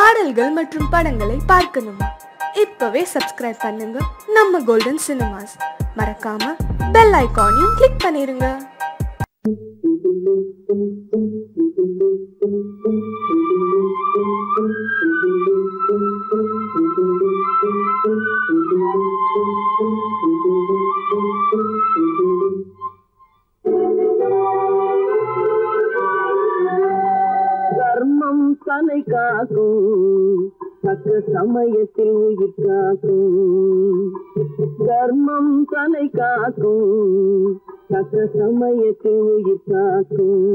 பாடல்கள் மற்றும் படங்களை பார்க்கணுமா? இப்பவே சப்ஸ்கிரைப் பண்ணுங்க நம்ம கோல்டன் சினிமாஸ். மறக்காம பெல் ஐகானையும் கிளிக் பண்ணிருங்க. தர்மம் தலை காக்கும், தக்க சமயத்தில் உயிர் காக்கும். தர்மம் தலை காக்கும், தக்க சமயத்தில் உயிர் காக்கும்.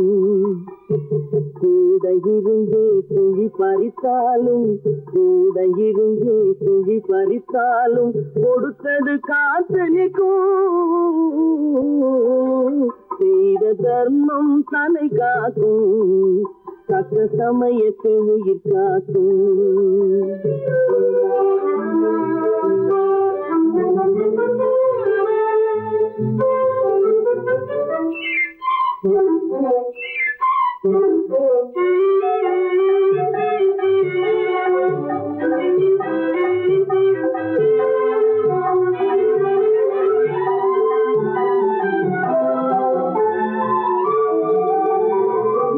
கூட இருந்தே குழி பறித்தாலும், கூட இருந்தே குழி பறித்தாலும் கொடுத்தது காத்து நிற்கும். செய்த தர்மம் தலை காக்கும், தக்க சமயத்தில் உயிர் காக்கும்.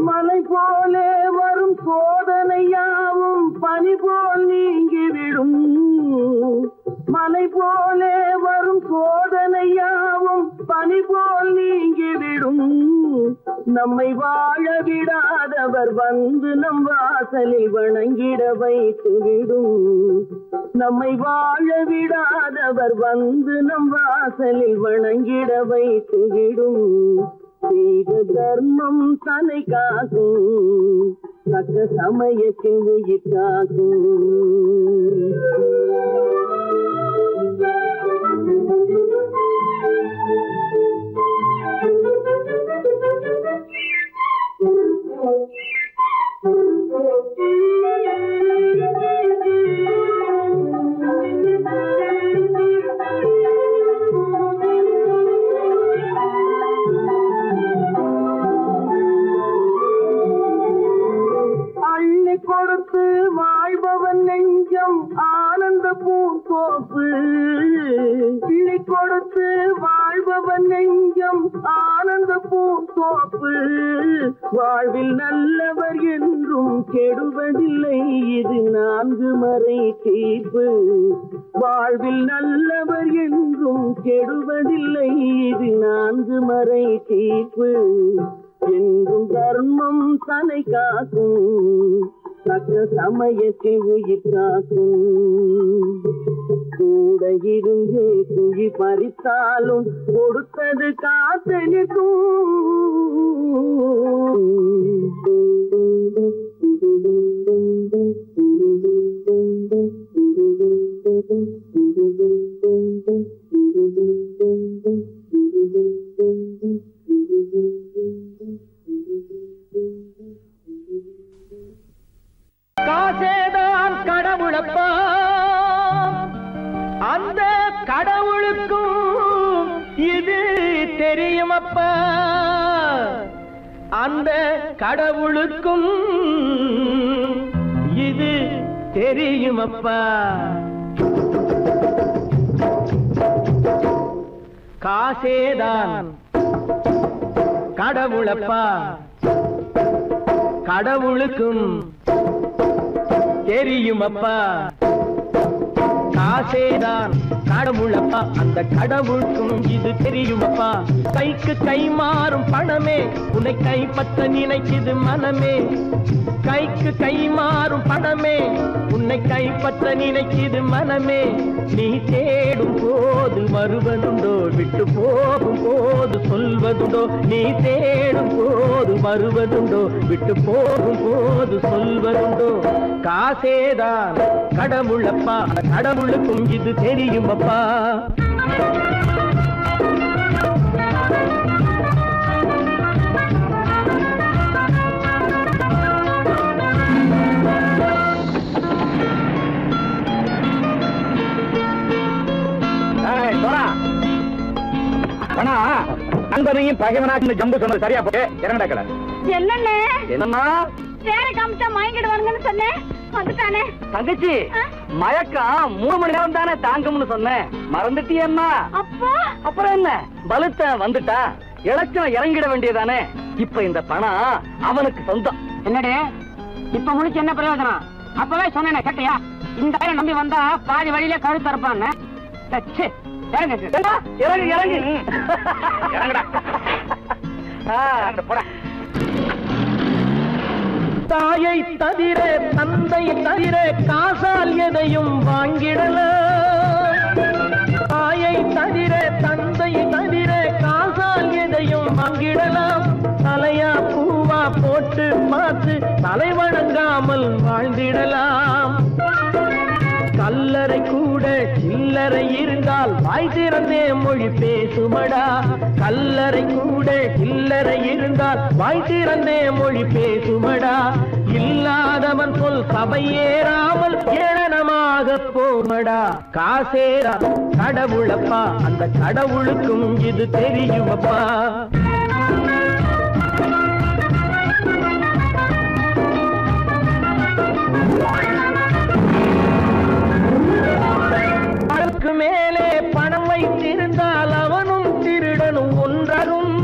மலை போலே வரும் சோதனையாவும் பனி போல் நீங்கிவிடும். மலை போலே வரும் சோதனையாவும் பனி போல் நீங்கிவிடும். நம்மை வாழ விடாதவர் வந்து நம் வாசலில் வணங்கிட வைத்துவிடும். நம்மை வாழ விடாதவர் வந்து நம் வாசலில் வணங்கிட வைத்துவிடும். செய்த தர்மம் தலை காக்கும், தக்க சமயத்தில் உயிர் காக்கும். அள்ளி கொடுத்து வாழ்பவன் நெஞ்சம் ஆனந்த பூந்தோப்பு. கிளி கொடுத்து வாழ்பவன் நெஞ்சம் ஆனந்த பூந்தோப்பு. வாழ்வில் நல்லவர் என்றும் கெடுவதில்லை, இது 4 மறை தீர்ப்பு. வாழ்வில் நல்லவர் என்றும் கெடுவதில்லை, இது 4 மறை தீர்ப்பு. என்றும் தர்மம் தலை காக்கும், தக்க சமயத்தில் உயிர் காக்கும். கூட இருந்தே குழி பறித்தாலும் கொடுத்தது காத்து நிற்கும். காசேதான் கடவுளப்பா, அந்த கடவுளுக்கும் இது தெரியுமப்பா. அந்த கடவுளுக்கும் இது தெரியுமப்பா. காசேதான் கடவுளப்பா, கடவுளுக்கும் தெரியுமப்பா. காசேதான் கடவுளப்பா, அந்த கடவுளுக்கும் இது தெரியுமப்பா. கைக்கு கை மாறும் பணமே உன்னை கைப்பற்ற நினைக்குது மனமே. கைக்கு கை மாறும் பணமே உன்னை கைப்பற்ற நினைக்குது மனமே. நீ தேடும் போது வருவதுண்டோ, விட்டு போகும் போது சொல்வதுண்டோ. நீ தேடும் போது வருவதுண்டோ, விட்டு போகும் போது சொல்வதுண்டோ. காசேதான் கடவுளப்பா, கடவுளுக்கும் இது தெரியுமப்பா. நண்பனையும் பகைவனாக்கு ஜம்பு சொன்னது சரியா போட்டு இறங்கடா. என்னண்ணே என்னன்னா வேற காமிச்சா வாங்கிடுவானுங்கன்னு சொன்னேன். வந்துட்டானே. தங்கச்சி, மயக்கம் 3 மணி நேரம் தானே தாங்கும்னு சொன்னேன், மறந்துட்டியம்மா? அப்பா அப்புறம் என்ன, பலுத்த வந்துட்டா இலச்சம் இறங்கிட வேண்டியதானே. இப்ப இந்த பணம் அவனுக்கு சொந்தம். என்னடே இப்ப முடிச்சு என்ன பிரயோஜனம்? அப்பவே சொன்னேன் கேட்டியா? இந்த பையனை நம்பி வந்தா பாதி வழியில கழுத்து இருப்பான்னு. இறங்கு இறங்கு போட. தாயை தவிர தந்தையை தவிர காசால் எதையும் வாங்கிடலாம். தாயை தவிர தந்தையை தவிர காசால் எதையும் வாங்கிடலாம். தலையா பூவா போட்டு பார்த்து தலை வணங்காமல் வாழ்ந்திடலாம். கல்லறை கூட சில்லறை இருந்தால் வாய் திறந்தே மொழி பேசுமடா. கல்லறை கூட சில்லறை இருந்தால் வாய் திறந்தே மொழி பேசுமடா. இல்லாதவன் சொல் சபையேறாமல் ஏளனமாக போமடா. காசேரா கடவுளப்பா, அந்த கடவுளுக்கும் இது தெரியுமப்பா. அளவுக்கு மேலே பணம் வைத்திருந்தால் அவனும் திருடனும் ஒன்றாகும்.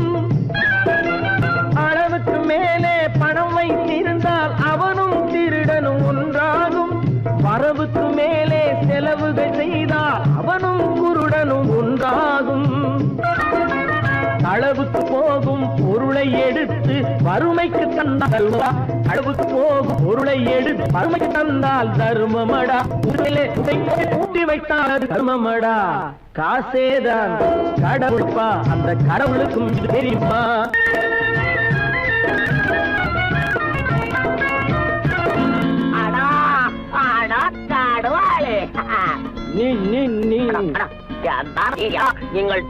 அளவுக்கு மேலே பணம் வைத்திருந்தால் அவனும் திருடனும் ஒன்றாகும். வரவுக்கு மேலே செலவுகள் செய்தால் அவனும் குருடனும் ஒன்றாகும். அளவுக்கு போகும் பொருளை எடுத்து வறுமைக்கு தந்தால் அளவுக்கு போகும் பொருளை எடுத்து வறுமைக்கு தந்தால் தர்மமடா. ஊட்டி வைத்தால் அது தர்மமடா. காசேதான் கடவுள்ப்பா, அந்த கடவுளுக்கும் தெரியுமா? நீ நீ நீ நீங்கள்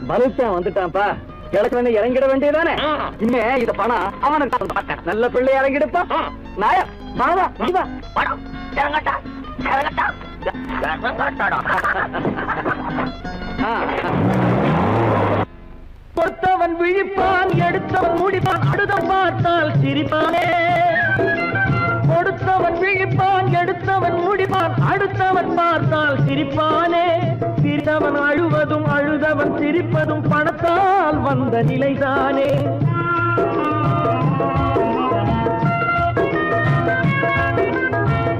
பலுத்தன் வந்துட்டான்ப்பா. கிழக்கு இறங்கிட வேண்டியதானே. இனிமே இந்த பணம் அவனுக்கு நல்ல பிள்ளை இறங்கிடுப்பா. நாயா மாவா படம் இறங்கட்டா இறங்கட்டா. கொடுத்தவன் விழிப்பான், எடுத்தவன் முடிப்பான், அடுத்த பார்த்தால் சிரிப்பானே. கொடுத்தவன் விழிப்பான், எடுத்தவன் முடிப்பான், அடுத்தவன் பார்த்தால் சிரிப்பானே. சிரித்தவன் அழுவதும் அழுதவன் சிரிப்பதும் பணத்தால் வந்த நிலைதானே.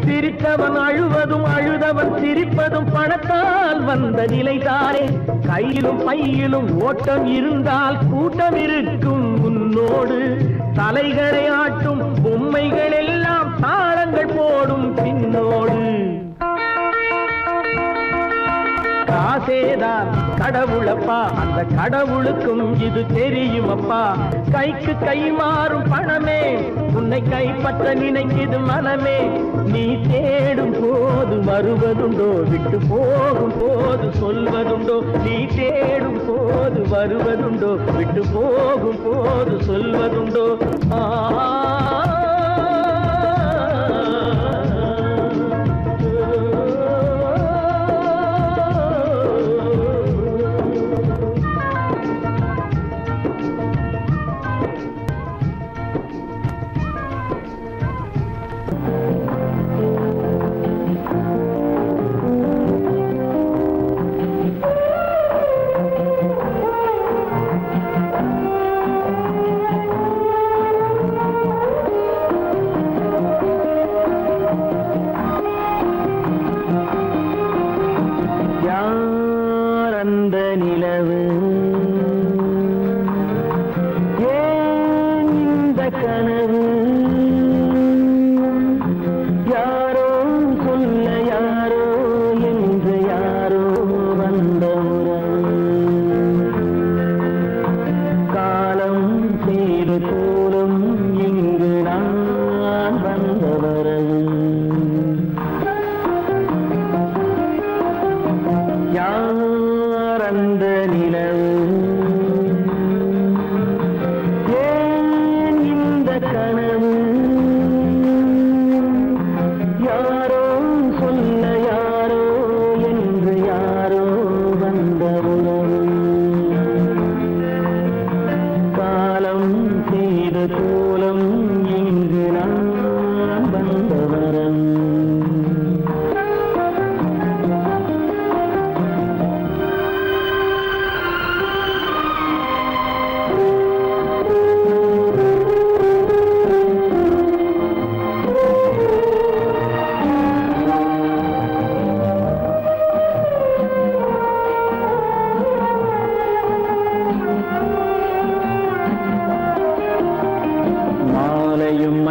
சிரித்தவன் அழுவதும் அழுதவன் சிரிப்பதும் பணத்தால் வந்த நிலைதானே. கையிலும் பையிலும் ஓட்டம் இருந்தால் கூட்டம் இருக்கும் உன்னோடு. தலைகளை ஆட்டும் பொம்மைகள் எல்லாம் தாளங்கள் போடும் பின்னோடு. காசேதான் கடவுளப்பா, அந்த கடவுளுக்கும் இது தெரியுமப்பா. கைக்கு கை மாறும் பணமே உன்னை கைப்பற்ற நினைக்குது மனமே. நீ தேடும் போது வருவதுண்டோ, விட்டு போகும் போது சொல்வதுண்டோ. நீ தேடும் போது வருவதுண்டோ, விட்டு போகும் போது சொல்வதுண்டோ.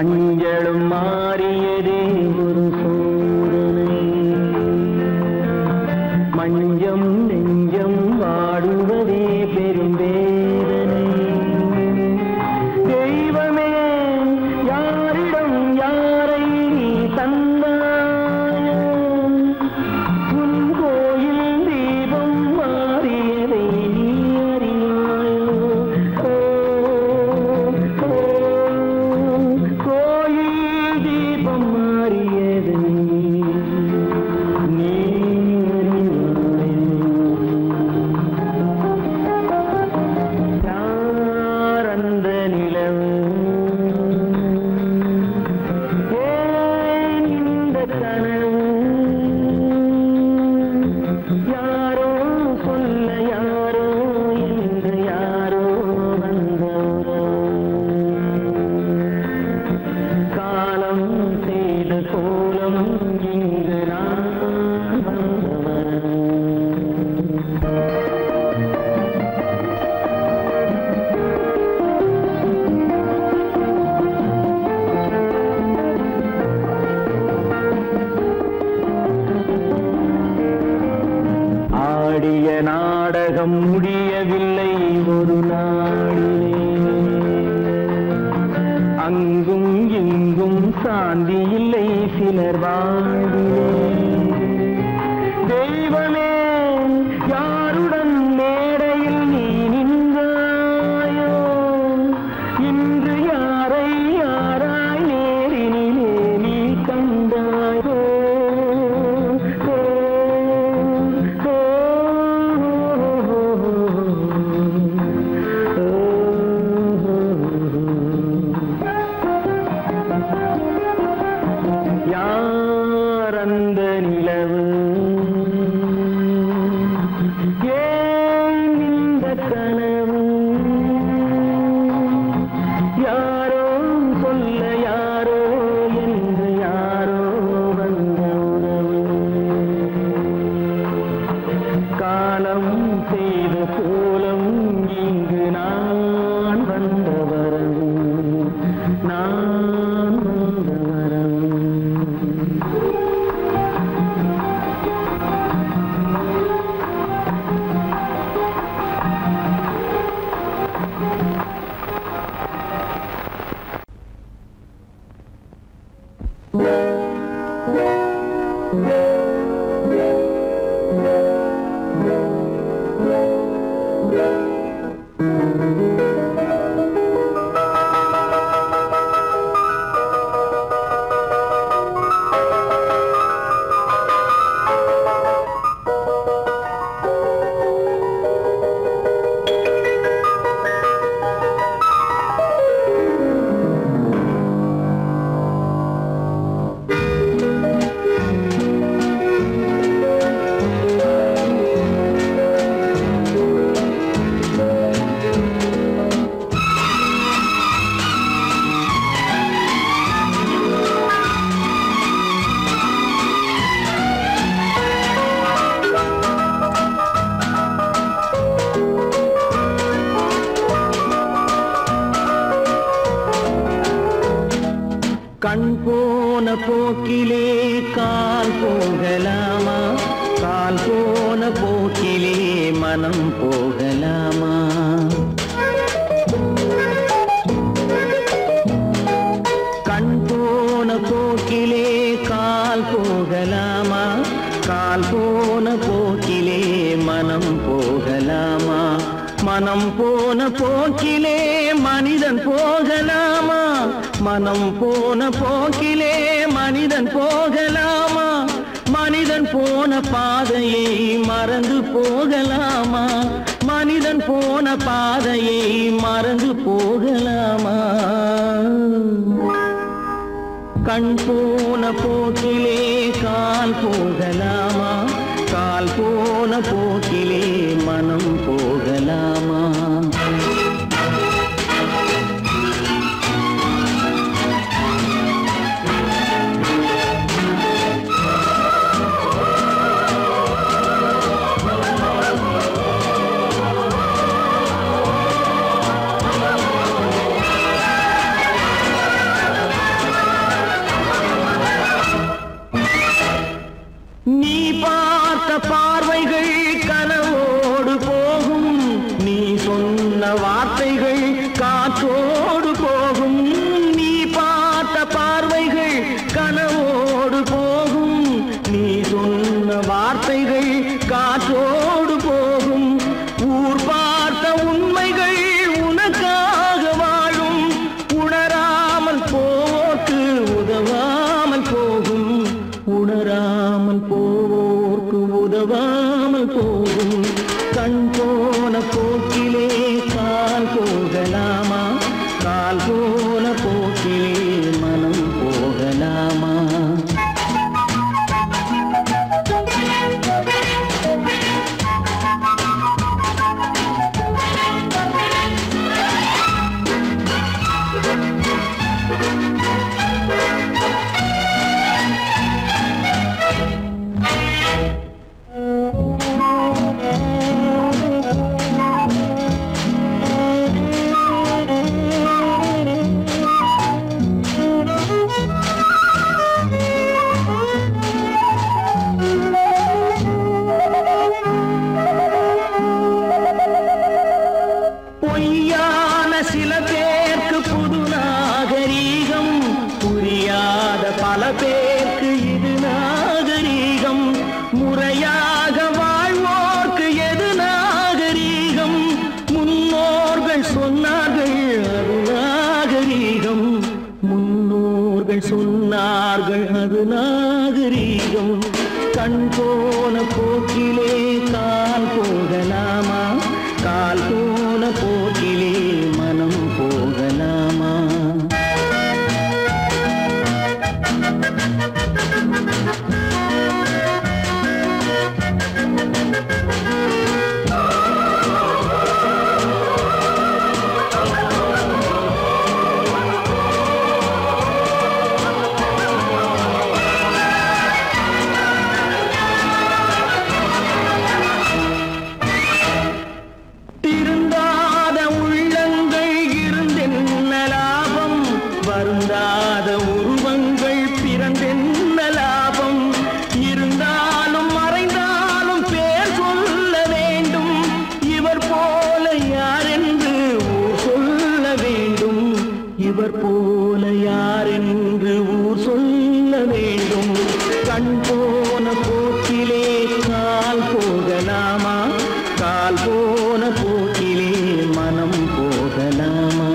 மஞ்சளும் மாறியதே ஒரு சோதனை மஞ்சம் நெஞ்சம் வாடுவதே பெரும் வேதனை தெய்வமே யாரிடம் யாரை தந்தாயோ உன் கோயில் தீபம் மாறியதை நீ அறியாயோ கோயில் தீபம் மாறியதை நீ நாடகம் முடியவில்லை ஒரு நாளிலே அங்கும் இங்கும் சாந்தி இல்லை சிலர் வாழ்விலே தெய்வமே யாருடன் மேடையில் நீ நின்றாயோ இன்று யாரை யாராய் நேரினிலே நீ கண்டாயோ யாரந்த நிலவு ஏன் இந்த கனவு யாரோ சொல்ல யாரோ என்று யாரோ வந்த உறவு காலம் செய்த கோலம் இங்கு நான் வந்த வரவு நான் வந்த வரவு கண் போன போக்கிலே கால் போகலாமா கால் போன போக்கிலே மனம் போகலாமா கண் போன போக்கிலே கால் போகலாமா கால் போன போக்கிலே மனம் போகலாமா மனம் போன போக்கிலே மனிதன் போகலாமா மனம் போன போக்கிலே மனிதன் போகலாமா மனிதன் போன பாதையை மறந்து போகலாமா மனிதன் போன பாதையை மறந்து போகலாமா கண் போன போக்கிலே கால் போகலாமா கால் போன போக்கிலே மனம் போகலாமா பார்த்த பார்வைகள் கனவோடு போகும், நீ சொன்ன வார்த்தைகள் காற்றோடு போகும். நீ பார்த்த பார்வைகள் கனவோடு போகும், நீ சொன்ன வார்த்தைகள் காற்றோடு போகும். ஊர் பார்த்த உண்மைகள் உனக்காக வாழும், உணராமல் போக்கு உதவாமல் போகும், உணராமல் போக்கு உதவாமல் போகும். கண் போன போக்கிலே கால் போகலாமா, கால் போன போக்கிலே மனம் போகலாமா? பொய்யான சில பேருக்கு புது நாகரீகம், புரியாத பல பேருக்கு இது நாகரீகம். முறையாக வாழ்வோர்க்கு எது நாகரீகம்? முன்னோர்கள் சொன்னார்கள் அது நாகரீகம், முன்னோர்கள் சொன்னார்கள் அது நாகரீகம். கண் போன போக்கிலே கால் போகலாமா, கால் போன போக்கிலே மனம் போகலாமா? திருந்தாத உள்ளங்கள் இருந்தென்ன லாபம், வருந்தாத உருவங்கள் பிறந்தென்ன லாபம்? இருந்தாலும் மறைந்தாலும் பேர் சொல்ல வேண்டும், இவர் போல யாரென்று ஊர் சொல்ல வேண்டும், இவர் போல யாரென்று ஊர் சொல்ல வேண்டும். கண் போன போக்கிலே கால் போகலாமா, கால் போன போக்கிலே மனம் போகலாமா?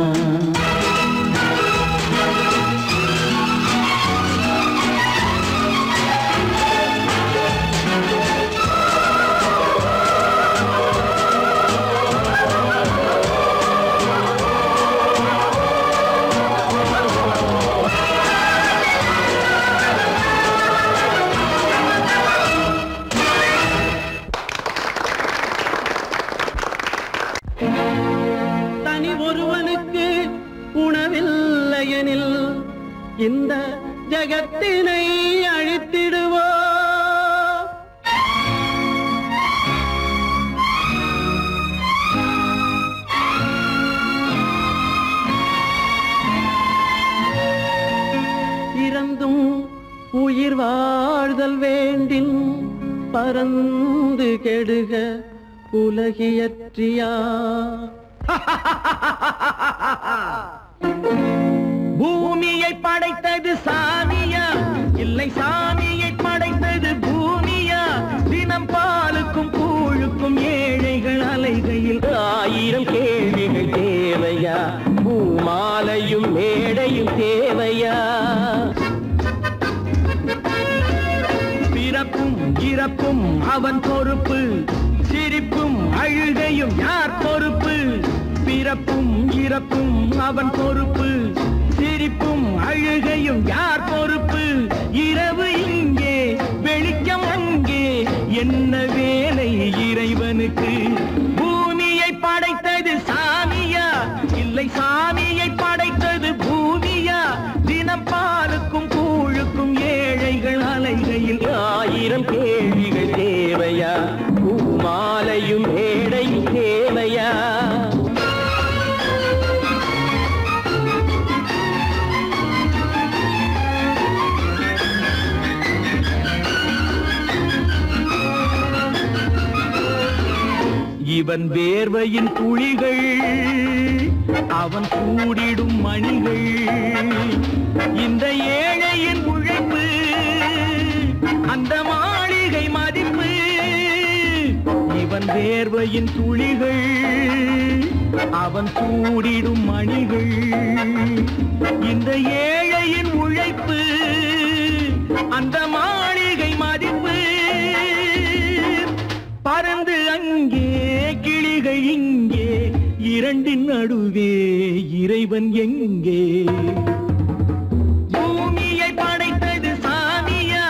தனி ஒருவனுக்கு உணவில்லையெனில் இந்த ஜகத்தினை அழித்திடுவோ. இறந்தும் உயிர் வாழ்தல் வேண்டின் பறந்து கெடுக உலகியற்றியா. பூமியை படைத்தது சாமியா, இல்லை சாமியை படைத்தது பூமியா? தினம் பாலுக்கும் கூழுக்கும் ஏழைகள் அலைகையில் 1000 கேள்விகள் தேவையா? பூமாலையும் மேடையும் தேவையா? பிறப்பும் இறப்பும் அவன் பொறுப்பு, சிரிப்பும் அழுகையும் யார் பொறுப்பு? பிறப்பும் இறப்பும் அவன் பொறுப்பு, சிரிப்பும் அழுகையும் யார் பொறுப்பு? இரவு இங்கே வெளிச்சம் அங்கே, என்ன வேலை இறைவனுக்கு? பூமியை படைத்தது சாமியா, இல்லை சாமியை படைத்தது பூமியா? தினம் பாலுக்கும் கூழுக்கும் ஏழைகள் அலைகையில் 1000 கேள்விகள் தேவையா? பூமாலையும் மேடையும் தேவையா? இவன் வேர்வையின் துளிகள் அவன் கூடிடும் மணிகள் இந்த ஏழையின் உழைப்பு அந்த மாளிகை மதிப்பு இவன் வேர்வையின் துளிகள் அவன் கூடிடும் மணிகள் இந்த ஏழையின் உழைப்பு அந்த மாளிகை மதிப்பு பறந்து அங்கே கிளிகள் இங்கே இரண்டின் நடுவே இறைவன் எங்கே பூமியை படைத்தது சாமியா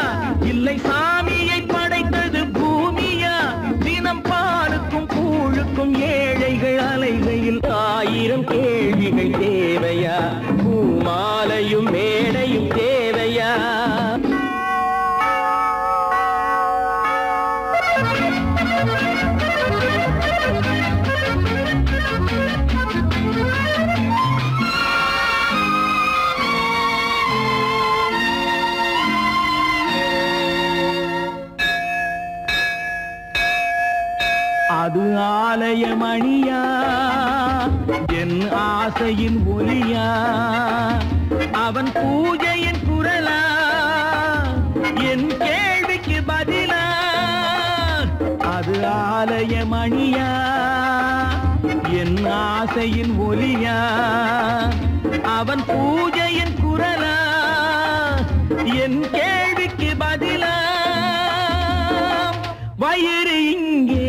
இல்லை சாமியை படைத்தது பூமியா தினம் பாலுக்கும் கூழுக்கும் ஏழைகள் அலைகையில் 1000 கேள்விகள் தேவையா பூமாலையும் மேடையும் தேவையா அது ஆலயமணியா என் ஆசையின் ஒலியா அவன் பூஜையின் குரலா என் கேள்விக்கு பதிலா அது ஆலயமணியா என் ஆசையின் ஒலியா அவன் பூஜையின் குரலா என் கேள்விக்கு பதிலா வயிறு இங்கே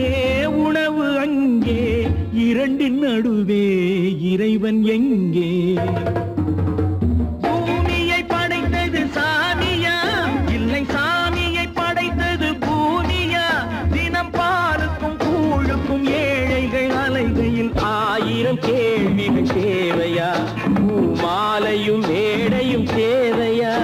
உணவு அங்கே இரண்டின் நடுவே இறைவன் எங்கே பூமியை படைத்தது சாமியா இல்லை சாமியை படைத்தது பூமியா தினம் பாலுக்கும் கூழுக்கும் ஏழைகள் அலைகையில் 1000 கேள்விகள் தேவையா பூமாலையும் மேடையும் தேவையா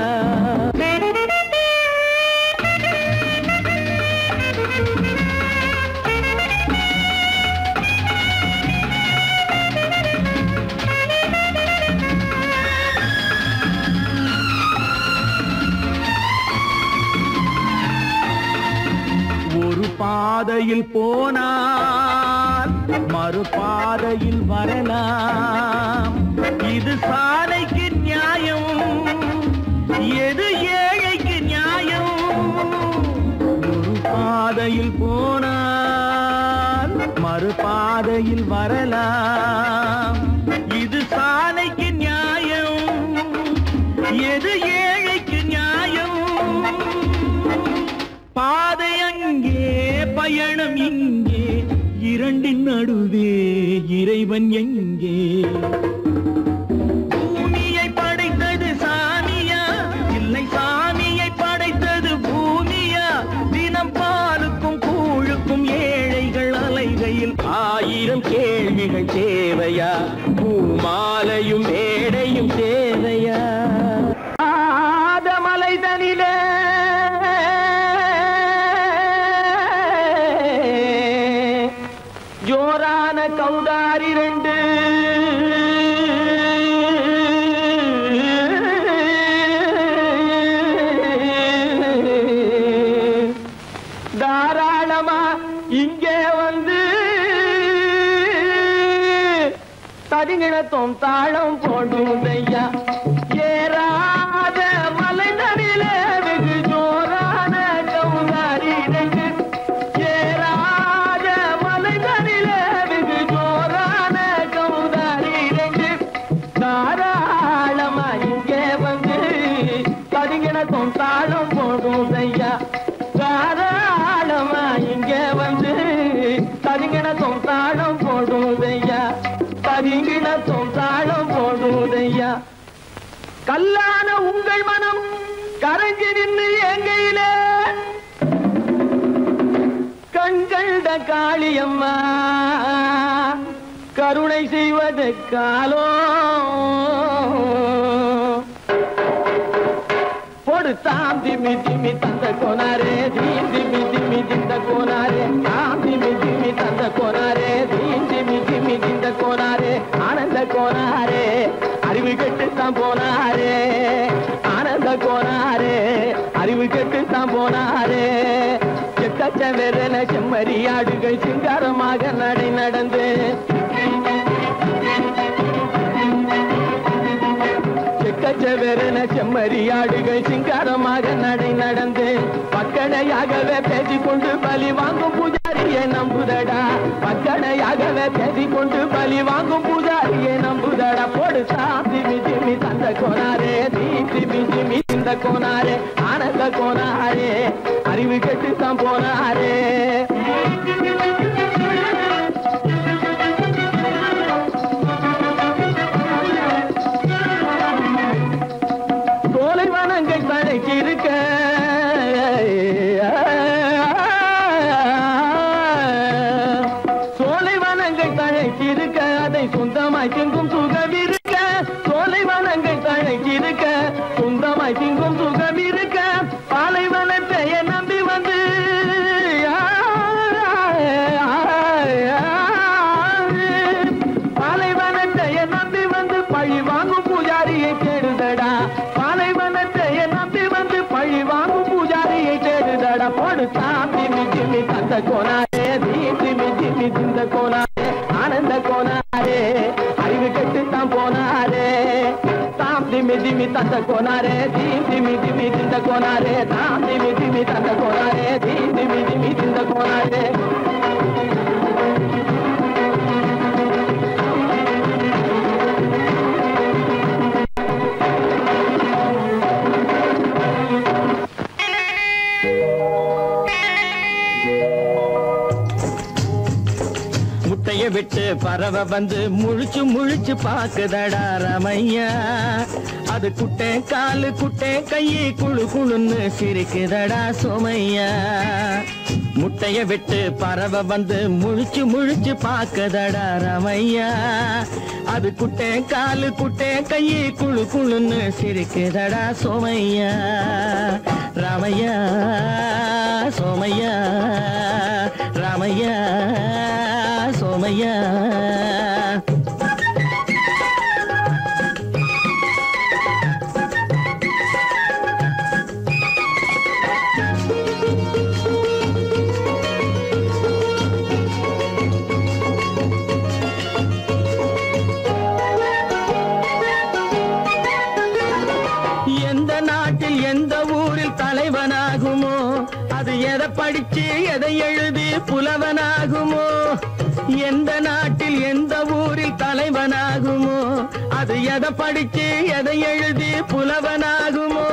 பாதையில் போனால் மறுபாதையில் வரலாம் இது சாலைக்கு நியாயம் எது ஏழைக்கு நியாயம் ஒரு பாதையில் போனால் மறுபாதையில் வரலாம் இது சாலைக்கு நியாயம் எது ஏழைக்கு நியாயம் பாதை அங்கே பயணம் இங்கே இரண்டின் நடுவே இறைவன் எங்கே பூமியை படைத்தது சாமியா இல்லை சாமியை படைத்தது பூமியா தினம் பாலுக்கும் கூழுக்கும் ஏழைகள் அலைகையில் 1000 கேள்விகள் தேவையா பூமாலையும் மேடையும் தேவையா மலைதனிலே ஜோரான கௌதாரி 2 தாராளமா இங்கே வந்து தரிங்கிணத்தும் தாளம் போடுதையா ஏறாத மலைதனிலே வெகு ஜோரான கௌதாரி 2 தாராளமா இங்கே வந்து தரிங்கிணத்தும் தாளம் போடுதையா தாராளமா இங்கே வந்து தரிங்கிணத்தும் தாளம் போடுதையா தரிங்கிணத்தும் தாளம் போடுதையா கல்லான உங்கள் மனம் கரைஞ்சி நின்று எங்கையிலே கண்கண்ட காளியம்மா கருணை செய்வது காலோ பொடு தாம் திமி திமி தந்த கோனாரே தீம் திமி திமி திந்த கோனாரே தாம் திமி திமி தந்த கோனாரே தீம் திமி திமி திந்த கோனாரே ஆனந்த கோனாரே அறிவு கெட்டுத்தான் போனாரே ஆனந்த கோனாரே அறிவு கெட்டுத்தான் போனாரே செக்கச்சவென செம்மறியாடுகள் சிங்காரமாக நடை நடந்து செக்கச்சவென செம்மறியாடுகள் சிங்காரமாக நடை நடந்து பக்கடையாகவே பேசிக்கொண்டு பலி வாங்கும் பூஜாரியை நம்புதடா பக்கடையாகவே பேசிக்கொண்டு பலி வாங்கும் பூஜாரியை நம்புதடா போடு சாமி ஜிமி தந்த கோனாரே தீமி ஜிமி இந்த கோனாரே ஆனந்த கோனாரே அறிவு கெட்டுத்தான் போனாரே சோலைவனங்கள் தழைச்சிருக்க சோலைவனங்கள் தழைச்சிருக்க அதை சொந்தமாய் திங்கும் சுகம் இருக்க சோலைவனங்கள் தழைச்சிருக்க சொந்தமாய் திங்கும் சுகம் இருக்க பாலைவனத்தை நம்பி வந்து பாலைவனத்தை நம்பி வந்து பழி வாங்கும் பூஜாரியை தேடுதடா பாலைவனத்தை நம்பி வந்து பழி வாங்கும் பூஜாரியை தேடுதடா போடு சாமி ஜிமி தந்த கோனாரே தீமி ஜிமி திந்த கோனாரே ஆனந்த கோனாரே அறிவு கெட்டுத்தான் போனாரே தாம் திமி திமி தந்த கோனாரே தீமி திமி திந்த கோனாரே தாம் திமி திமி தந்த கோனாரே தீமி திமி திந்த கோனாரே முட்டைய விட்டு பறவை வந்து முழிச்சு முழிச்சு பாக்குதடா ரமையா அது குட்டை காலு குட்டை கையை குழு குழுன்னு சிரிக்குதடா சோமையா முட்டைய விட்டு பறவை வந்து முழிச்சு முழிச்சு பாக்குதடா ரமையா அது குட்டை காலு குட்டை கையை குழு குழுன்னு சிரிக்குதடா சோமையா ராமையா சோமையா ராமையா சோமையா எந்த நாட்டில் எந்த ஊரில் தலைவனாகுமோ அது எதை படிச்சு எதை எழுதி புலவனாகுமோ எந்த நாட்டில் எந்த ஊரில் தலைவனாகுமோ அது எதை படிச்சு எதை எழுதி புலவனாகுமோ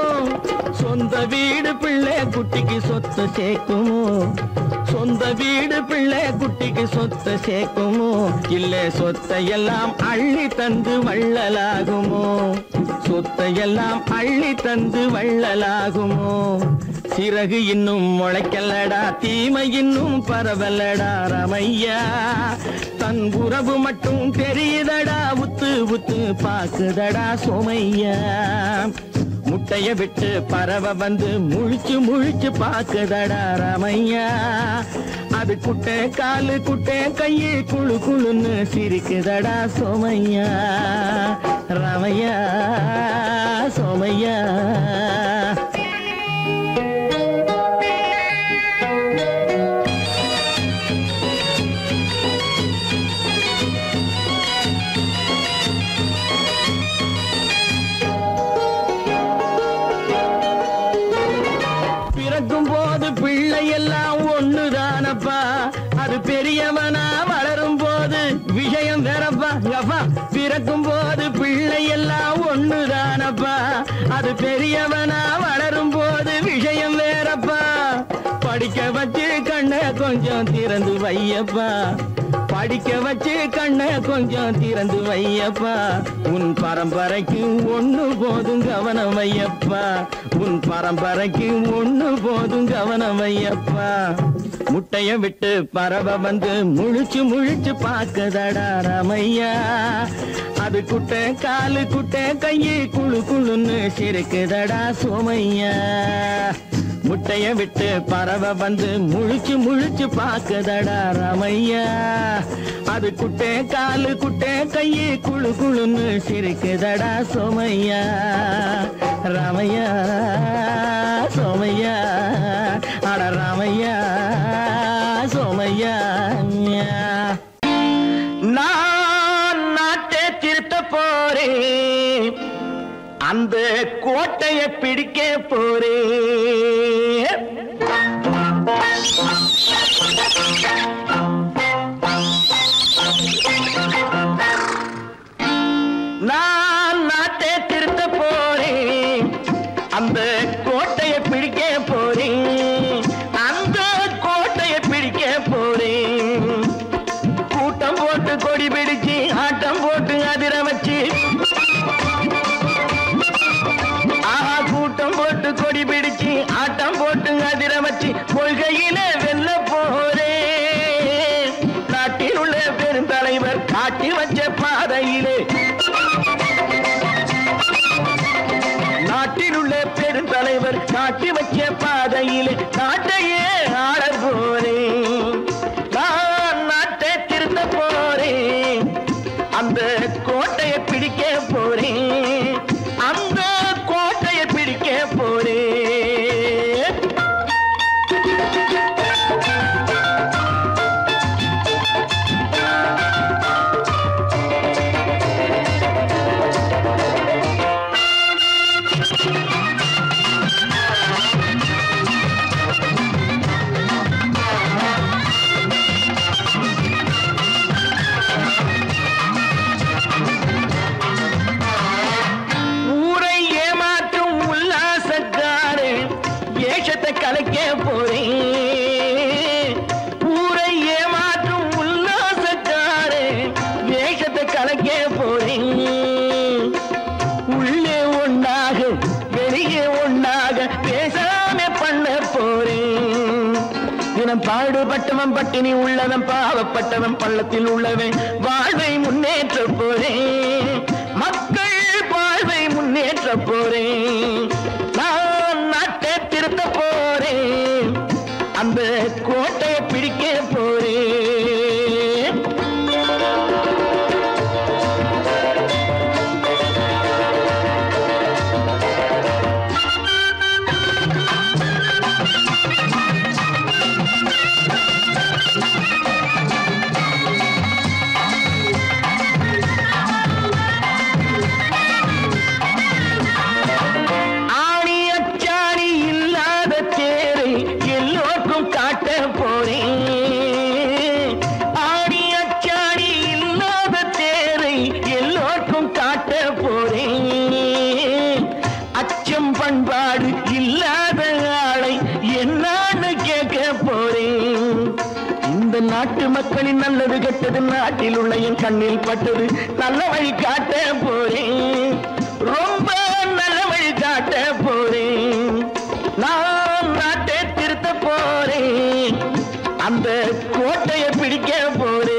சொந்த வீடு பிள்ளை குட்டிக்கு சொத்து சேர்க்குமோ சொந்த வீடு பிள்ளை குட்டிக்கு சொத்து சேர்க்குமோ இல்ல சொத்தை எல்லாம் அள்ளி தந்து வள்ளலாகுமோ சொத்தை எல்லாம் அள்ளி தந்து வள்ளலாகுமோ சிறகு இன்னும் முளைக்கல்லடா தீமை இன்னும் பரவலடா ரமையா தன் உறவு மட்டும் தெரியுதடா உத்து உத்து பாக்குதடா சோமையா முட்டைய விட்டு பறவை வந்து முழிச்சு முழிச்சு பாக்குதடா ரமையா அது குட்டை காலு குட்டை கையை குழு குழுன்னு சிரிக்குதடா சோமையா ரமையா சோமையா பிறக்கும் போது பிள்ளை எல்லாம் ஒண்ணுதானப்பா அது பெரியவனா வளரும் போது விஷயம் வேறப்பா அப்பா பிறக்கும் போது பிள்ளை எல்லாம் ஒண்ணுதானப்பா அது பெரியவனா வளரும் போது விஷயம் வேறப்பா படிக்க வச்சு கண்ணை கொஞ்சம் திறந்து வையப்பா படிக்க வச்சு கண்ணை கொஞ்சம் திறந்து வையப்பா உன் பரம்பரைக்கு ஒண்ணு போதும் கவனம் வையப்பா உன் பரம்பரைக்கு ஒண்ணு போதும் கவனம் வையப்பா முட்டைய விட்டு பறவை வந்து முழிச்சு முழிச்சு பாக்குதடா ரமையா அது குட்டை காலு குட்டை கையை குழு குழுன்னு சிரிக்குதடா சோமையா முட்டைய விட்டு பறவை வந்து முழிச்சு முழிச்சு பாக்குதடா ரமையா அது குட்டை காலு குட்டை கையை குழு குழுன்னு சிரிக்குதடா சோமையா ரமையா சோமையா அட ரமையா அந்த கோட்டையை பிடிக்க போறேன். நான் நாட்டை திருத்த போறேன். அந்த கோட்டையை பிடிக்க போறேன். அந்த கோட்டையை பிடிக்க போறேன். கூட்டம் போட்டு கொடி பிடிச்சு ஆட்டம் போட்டு அதிர வச்சு, கூட்டம் போட்டு கொடி பிடிச்சு ஆட்டம் போட்டு அதிர வச்சு கொள்கையில வெல்ல போறேன். நாட்டில் உள்ள பெருந்தலைவர் காட்டி வச்ச பாதையிலே, நாட்டில் உள்ள பெருந்தலைவர் காட்டி வச்ச பாதையிலே நாட்டையே ஆள போறேன். நான் நாட்டை திருத்த போறேன். அந்த கோட்டையை பிடிக்க போறேன். அந்த கோட்டையை பிடிக்க போறேன். கலைக்க போறேன். ஊரை ஏமாற்றும் உல்லாசக்காரே வேஷத்தை கலைக்க போறேன். உள்ளே ஒன்றாக வெளியே ஒன்றாக பேசாம பண்ண போறேன். தினம் பாடுபட்டவன் பட்டினி உள்ளவன் பாவப்பட்டவன் பள்ளத்தில் உள்ளவன் வாழ்வை முன்னேற்ற போறேன். மக்கள் வாழ்வை முன்னேற்ற போறேன். நான் நாட்டை திருத்த போறேன். அந்த கோட்டையை பிடிக்க போறேன். பண்பாடு இல்லாத ஆளை என்னான்னு கேட்க போறேன். இந்த நாட்டு மக்களின் நல்லது கெட்டது நாட்டில் உள்ள என் கண்ணில் பட்டது நல்ல வழி காட்ட போறேன். ரொம்ப நல்ல வழி காட்ட போறேன். நான் நாட்டை திருத்த போறேன். அந்த கோட்டையை பிடிக்க போறேன்.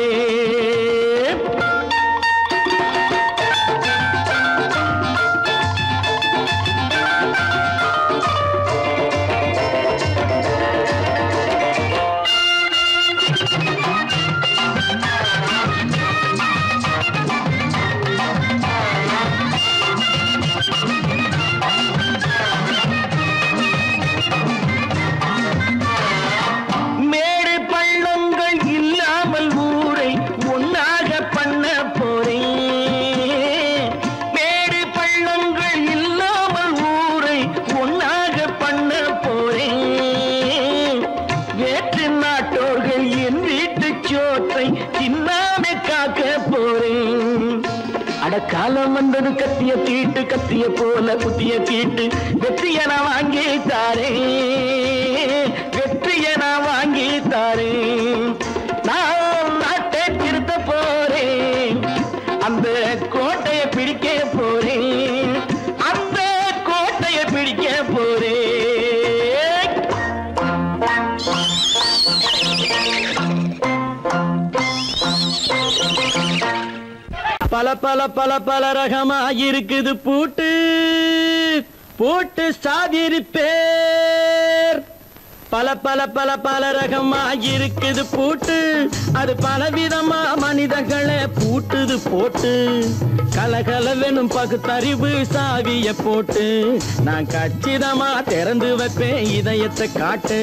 காலம் வந்தது கத்திய தீட்டு கத்திய போல குத்திய தீட்டு வெற்றிய நான் வாங்கி தாரே. வெற்றிய நான் வாங்கி தாரே. நான் நாட்டை திருத்த போறேன். அந்த கோட்டையை பிடிக்க போறேன். அந்த கோட்டையை பிடிக்க போறேன். பல பல பல பல ரகமா இருக்குது பூட்டு பூட்டு சாதிரி பேர். பல பல பல பல ரகமா இருக்குது பூட்டு அது பலவிதமா மனிதர்களை பூட்டுது போட்டு. கலகலவெனும் பகுத்தறிவு சாவிய போட்டு நான் கச்சிதமா திறந்து வைப்பேன் இதயத்தை காட்டு.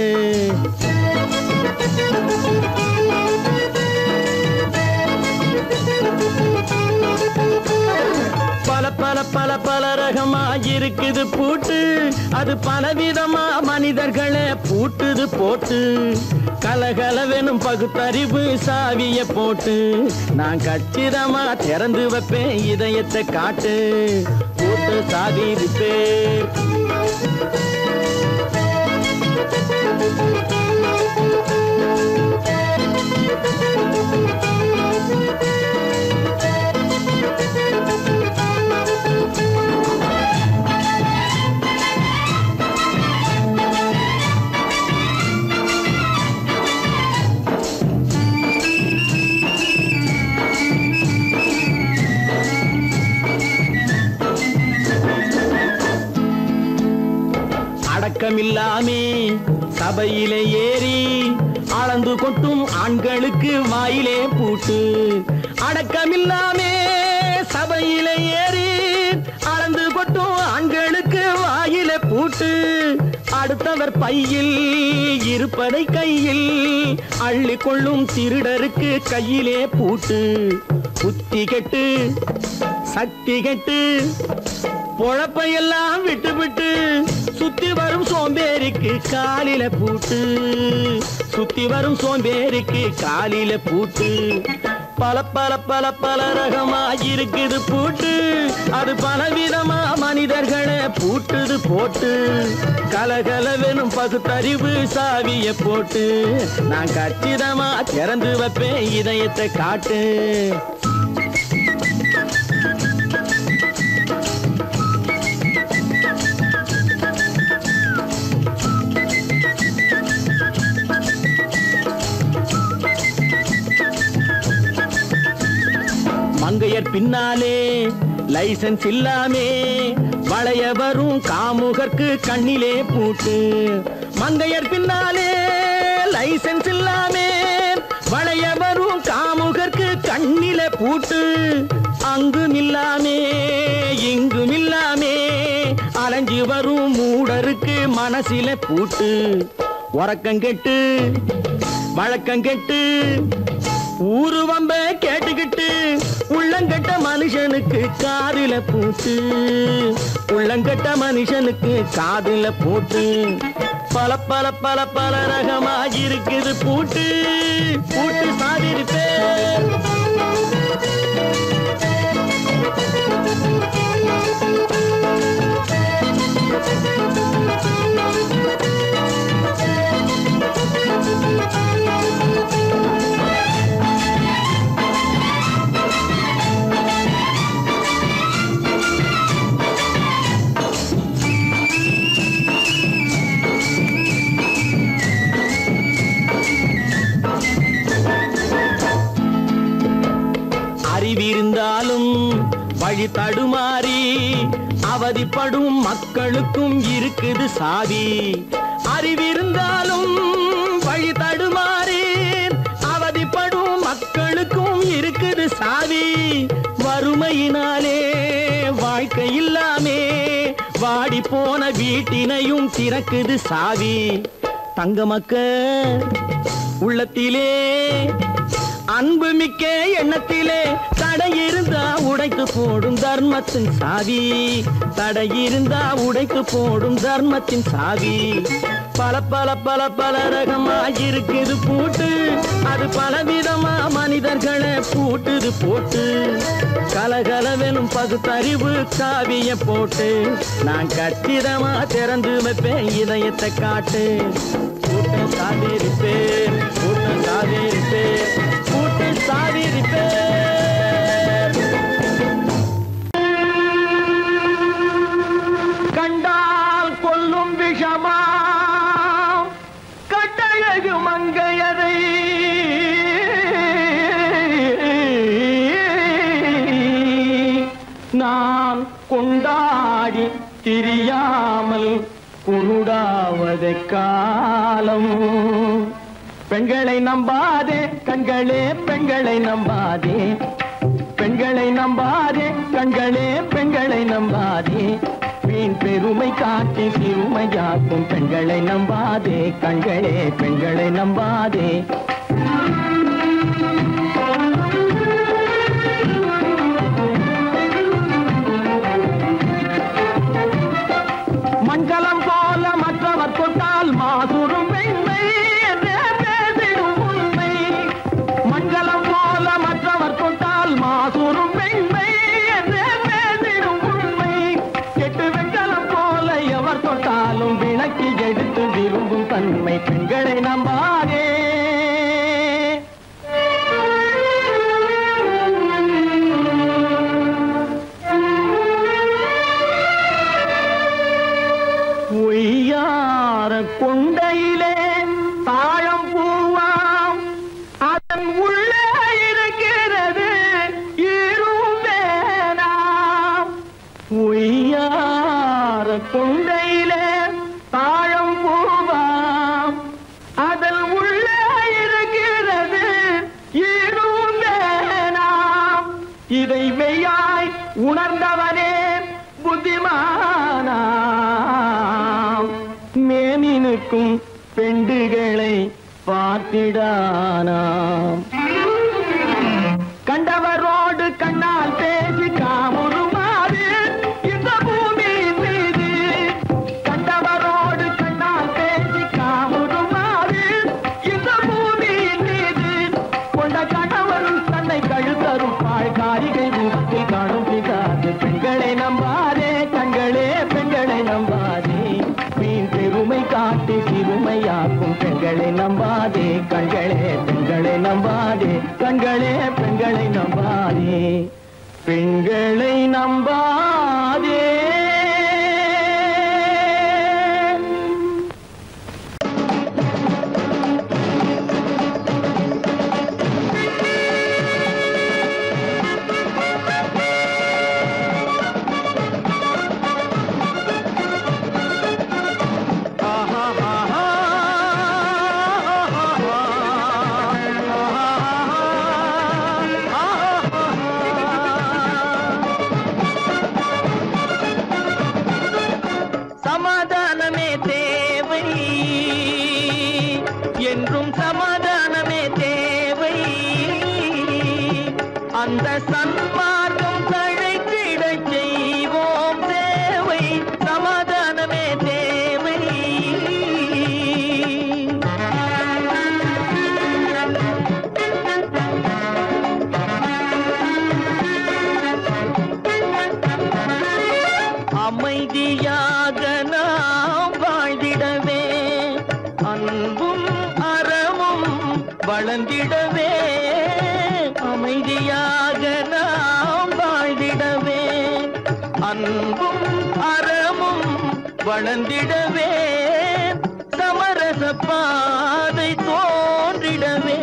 பல பல பல பல ரகமா இருக்குது பூட்டு, அது பலவிதமா மனிதர்களை பூட்டுது போட்டு. கலகலவெனும் பகுத்தறிவு சாவிய போட்டு, நான் கச்சிதமா திறந்து வைப்பேன் இதயத்தை காட்டு. போட்டு சாதிப்பேன். அடக்கமில்லாமே சபையிலே ஏறி அளந்து கொட்டும் ஆண்களுக்கு வாயிலே பூட்டு. அடக்கமில்லாமே சபையிலே ஏறி அளந்து கொட்டும் ஆண்களுக்கு வாயிலே பூட்டு. அடுத்தவர் பையில் இருப்பதை கையில் அள்ளி கொள்ளும் திருடருக்கு கையிலே பூட்டு. புத்தி கெட்டு சக்தி கெட்டு பொழப்பையெல்லாம் விட்டு விட்டு சுத்தி வரும் சோம்பேறிக்கு காலில பூட்டு. சுத்தி வரும் சோம்பேறிக்கு காலில பூட்டு. பல பல பல பல ரகமா இருக்குது பூட்டு, அது பலவிதமா மனிதர்களை பூட்டுது போட்டு. கலகலவெனும் பகுத்தறிவு சாவிய போட்டு, நான் கச்சிதமா திறந்து வைப்பேன் இதயத்தை காட்டு. மங்கையர் பின்னாலே லைசன்ஸ் இல்லாமே வளைய வரும் காமுகர்க்கு கண்ணிலே பூட்டு. மங்கையர் பின்னாலே லைசன்ஸ் இல்லாமே வளைய வரும் காமுகர்க்கு கண்ணிலே பூட்டு. அங்கும் இல்லாமே இங்கும் இல்லாமே அலைஞ்சு வரும் மூடருக்கு மனசில பூட்டு. உறக்கங்கெட்டு வழக்கங்கெட்டு ஊரு வம்ப கேட்டுக்கிட்டு உள்ளங்கட்ட மனுஷனுக்கு காதில பூட்டு. உள்ளங்கட்ட மனுஷனுக்கு காதில பூட்டு. பல பல பல பல ரகமா இருக்குது பூட்டு. பூட்டு சாதிருப்பேன். அறிவிருந்தாலும் வழி தடுமாறி அவதிப்படும் மக்களுக்கும் இருக்குது சாவி. அறிவிருந்தாலும் வழி தடுமாறி அவதிப்படும் மக்களுக்கும் இருக்குது சாவி. வறுமையினாலே வாழ்க்கை இல்லாமே வாடி போன வீட்டினையும் திறக்குது சாவி. தங்க மக்க உள்ளத்திலே அன்பு மிக்க எண்ணத்திலே தடை இருந்தா உடைத்து போடும் தர்மத்தின் சாவி. தடை இருந்தா உடைத்து போடும் தர்மத்தின் சாவி. பல பல பல பல ரகமா இருக்குது பூட்டு, அது பலவிதமா மனிதர்களை பூட்டுது போட்டு. கலகலவெனும் பகுத்தறிவு சாவிய போட்டு, நான் கச்சிதமா திறந்து வைப்பேன் இதயத்தை காட்டு. கூட்டம் சாதிருப்பேன், கூட்டம் சாதிருப்பேன், கூட்டம் சாதிருப்பேன். கண்டால் கொல்லும் விஷமா கட்டழகு மங்கையரை நான் கொண்டாடி திரியாமல் குருடாவதை காலம். பெண்களை நம்பாதே கண்களே, பெண்களை நம்பாதே, பெண்களை நம்பாதே கண்களே, பெண்களை நம்பாதே. வீண் பெருமை காட்டி சிறுமையாக்கும் பெண்களை நம்பாதே கண்களே, பெண்களை நம்பாதே. பெண்களை நம்பாதே. ஒய்யார கொண்டையிலே தாழம் பூவாம் அதன் உள்ளே இருக்கிறது ஈரும் வேணாம். ஒய்யார கொண்டையிலே தாழம் பூவாம் அதன் உள்ளே இருக்கிறது ஈரும் வேணாம். இதை மெய்யாய் உணர்ந்தவனே புத்திமானாம். மேனினுக்கும் பெண்டுகளை பார்த்திடானாம். கண்டவரோடு கண்ணால் பேசி காமுறுமாறு இந்த பூமியின் மீது. கண்டவரோடு கண்ணால் பேசி காமுறுமாறு இந்த பூமியின் மீது. கொண்ட கணவரும் தன்னை கழுத்தரும் காரிகை முகத்தில் காணும் பிதாது. பெண்களை நம்பாதே கண்களே பெண்களை நம்பாதே. வீண் பெருமை காட்டி சிறுமையாக்கும் பெண்களை நம்பாதே கண்களே பெண்களை நம்பாதே. கண்களே பெண்களை நம்பாதே பெண்களை நம்பாதே. சமாதானமே தேவை என்றும் சமாதானமே தேவை. அந்த சன்மார்க்கம் தழைத்திடச் செய்வோம் சேவை. சமாதானமே தேவை. அமைதியாக நாம் வாழ்ந்திடவே அன்பும் அறமும் வளர்ந்திடவே. அமைதியாக நாம் வாழ்ந்திடவே அன்பும் அறமும் வளர்ந்திடவே. சமரச பாதை தோன்றிடவே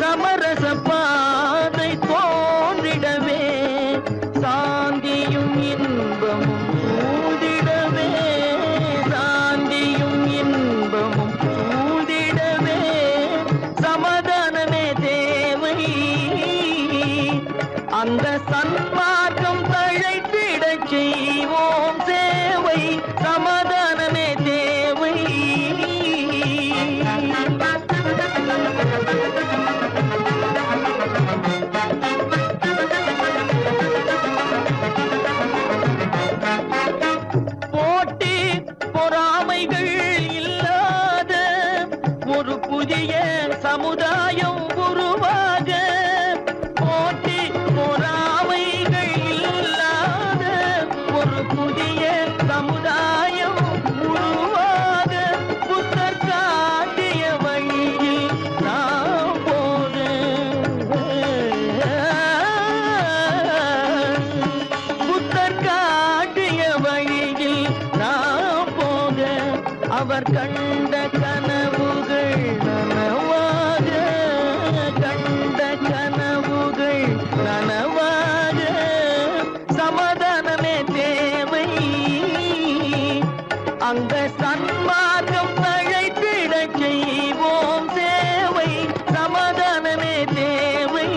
சமரச பாதை தோன்றிடவே. சாந்தியும் இன்பமும் சூழ்ந்திடவே சாந்தியும் இன்பமும் சூழ்ந்திடவே. சமாதானமே தேவை. அந்த சன்மார்க்கம் தழைத்திடச் செய்வோம் சேவை. சமாதானமே தேவை. போட்டி பொறாமைகள் இல்லாத ஒரு புதிய சமுதாயம் உருவாக. போட்டி பொறாமைகள் இல்லாத ஒரு புதிய சமுதாயம் உருவாக. புத்தர் காட்டிய வழியில் நாம் போக. புத்தர் காட்டிய வழியில் நாம் போக. அவர் கண்ட கனவுகள் நனவாக கண்ட கனவுகள் நனவாக. சமாதானமே தேவை. அந்த சன்மார்க்கம் தழைத்திடச் செய்வோம் சேவை. சமாதானமே தேவை.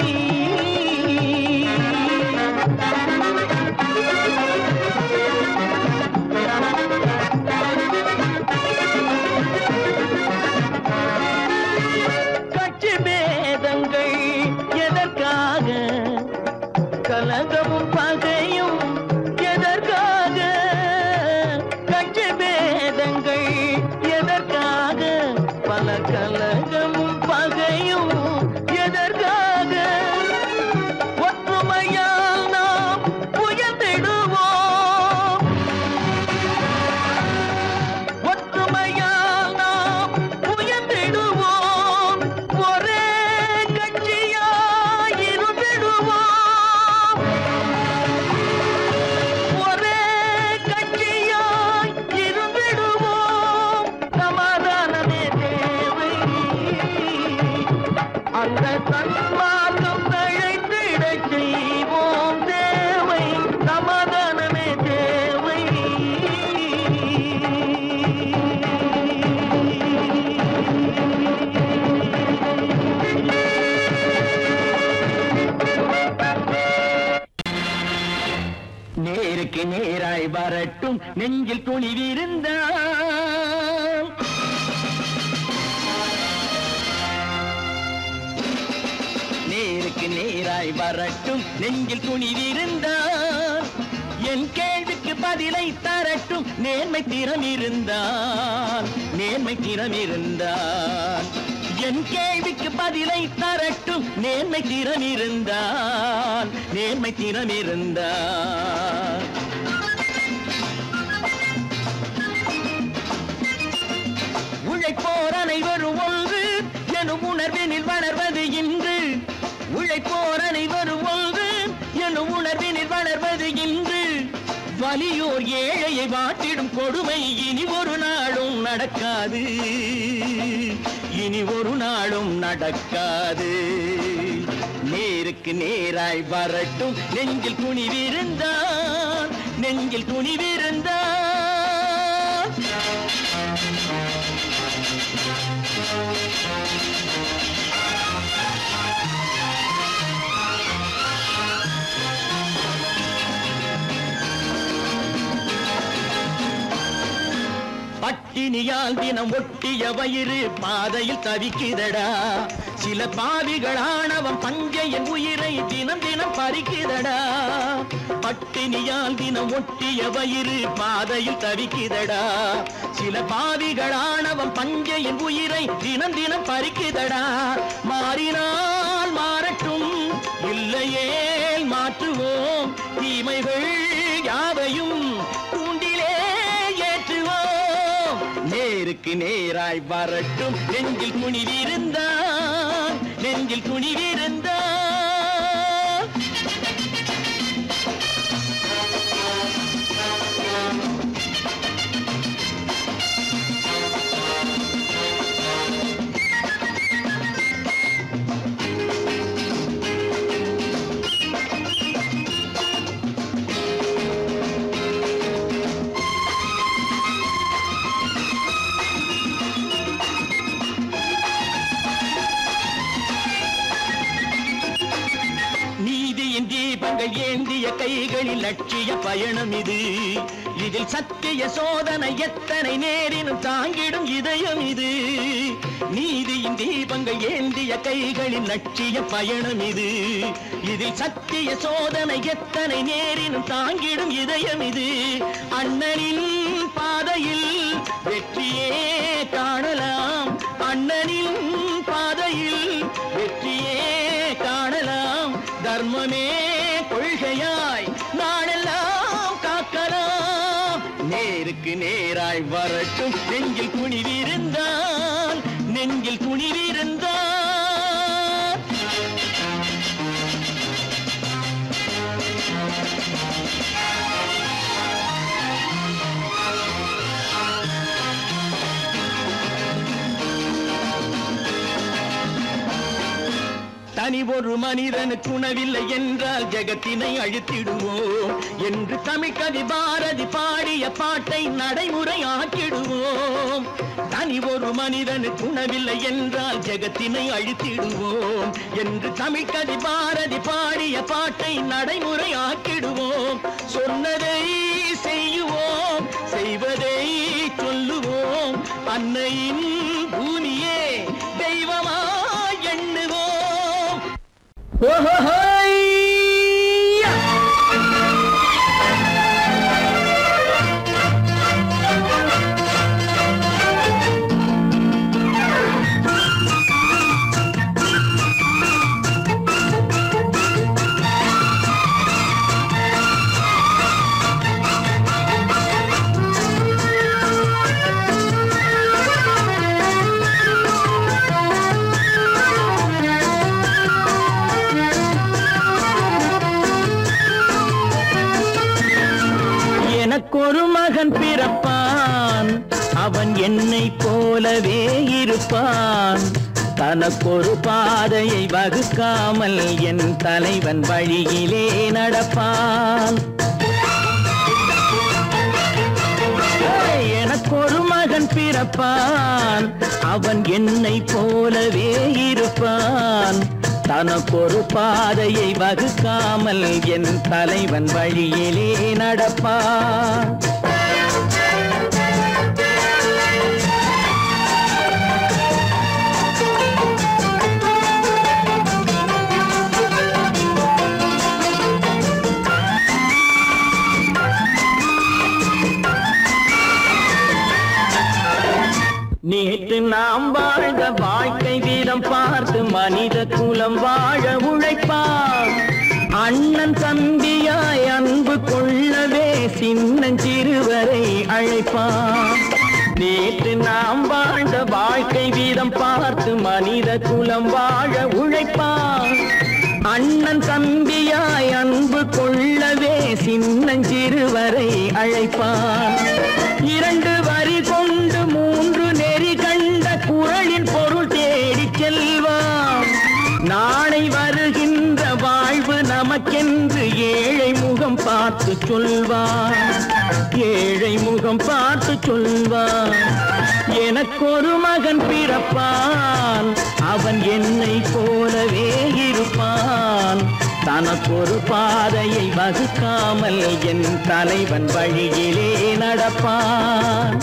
கட்சி பேதங்கள் எதற்காக? கலகமும் பகையும் எதற்காக? கட்சி பேதங்கள் வரட்டும் நெஞ்சில் துணிவிருந்தால் நேருக்கு நேராய் வரட்டும் நெஞ்சில் துணிவிருந்தால் என் கேள்விக்கு பதிலை தரட்டும் நேர்மை திறம் இருந்தால் என் கேள்விக்கு பதிலை தரட்டும் நேர்மை திறம் இருந்தால் உழைப்போர் அனைவரும் ஒன்று எனும் உணர்வினில் வளர்வது இன்று உழைப்போர் அனைவரும் ஒன்று எனும் உணர்வினில் வளர்வது இன்று வலியோர் ஏழையை வாட்டிடும் கொடுமை இனி ஒரு நாளும் நடக்காது நேருக்கு நேராய் வரட்டும் நெஞ்சில் துணிவிருந்தால் பட்டினியால் தினம் ஒட்டிய வயிறு பாதையில் தவிக்குதடா சில பாவிகளானவன் பஞ்சையின் உயிரை தினம் தினம் பறிக்குதடா பட்டினியால் தினம் ஒட்டிய வயிறு பாதையில் தவிக்குதடா சில பாவிகளானவன் பஞ்சையின் உயிரை தினம் தினம் பறிக்குதடா மாறினால் மாறட்டும் இல்லையே மாற்றுவோம் தீமைகள் யாவையும் தூண்டிலே ஏற்றுவோம் நேருக்கு நேராய் வரட்டும் நெஞ்சில் துணிவிருந்தால் தீபங்கள் ஏந்திய கைகளில் லட்சிய பயணம் இது இதில் சத்திய சோதனை எத்தனை நேரினும் தாங்கிடும் இதயம் இது நீதியின் தீபங்கள் ஏந்திய கைகளில் லட்சிய பயணம் இது இதில் சத்திய சோதனை எத்தனை நேரினும் தாங்கிடும் இதயம் இது அண்ணனின் பாதையில் வெற்றியே காணலாம் அண்ணனின் பாதையில் வெற்றியே காணலாம் தர்மமே கொள்கையாய் நாடெல்லாம் காக்கலாம் நேருக்கு நேராய் வரட்டும் நெஞ்சில் துணிவிருந்தால் தனி ஒரு மனிதனுக்கு உணவில்லை என்றால் ஜெகத்தினை அழித்திடுவோம் என்று தமிழ் கவி பாரதி பாடிய பாட்டை நடைமுறையாக்கிடுவோம் தனி ஒரு மனிதனுக்கு உணவில்லை என்றால் ஜெகத்தினை அழித்திடுவோம் என்று தமிழ் கவி பாரதி பாடிய பாட்டை நடைமுறையாக்கிடுவோம் சொன்னதை செய்யுவோம் செய்வதை சொல்லுவோம் அன்னையின் பூமியே தெய்வமா எண்ணுவோம் ஒரு மகன் பிறப்பான் அவன் என்னை போலவே இருப்பான் தனக்கொரு பாதையை வகுக்காமல் என் தலைவன் வழியிலே நடப்பான் எனக்கொரு மகன் பிறப்பான் அவன் என்னை போலவே இருப்பான் தனக்கொரு பாதையை வகுக்காமல் என் தலைவன் வழியிலே நடப்பான் நேற்று நாம் வாழ்ந்த வாழ்க்கை வீதம் பார்த்து மனித குலம் வாழ உழைப்பார். அண்ணன் தம்பியாய் அன்பு கொள்ளவே சின்னஞ்சிறுவரை அழைப்பார். நேற்று நாம் வாழ்ந்த வாழ்க்கை வீதம் பார்த்து மனித குலம் வாழ உழைப்பார். அண்ணன் தம்பியாய் அன்பு கொள்ளவே சின்னஞ்சிறுவரை அழைப்பார். 2 வரி கொண்டு 3 நெறி கண்ட குறளின் பொருள் தேடி செல்வார். நாளை வருகின்ற வாழ்வு நமக்கென்று ஏழை முகம் பார்த்து சொல்வார். ஏழை முகம் பார்த்து சொல்வார். எனக்கொரு மகன் பிறப்பான், அவன் என்னை போலவே இருப்பான். தனக்கொரு பாதையை வகுக்காமல் என் தலைவன் வழியிலே நடப்பான்.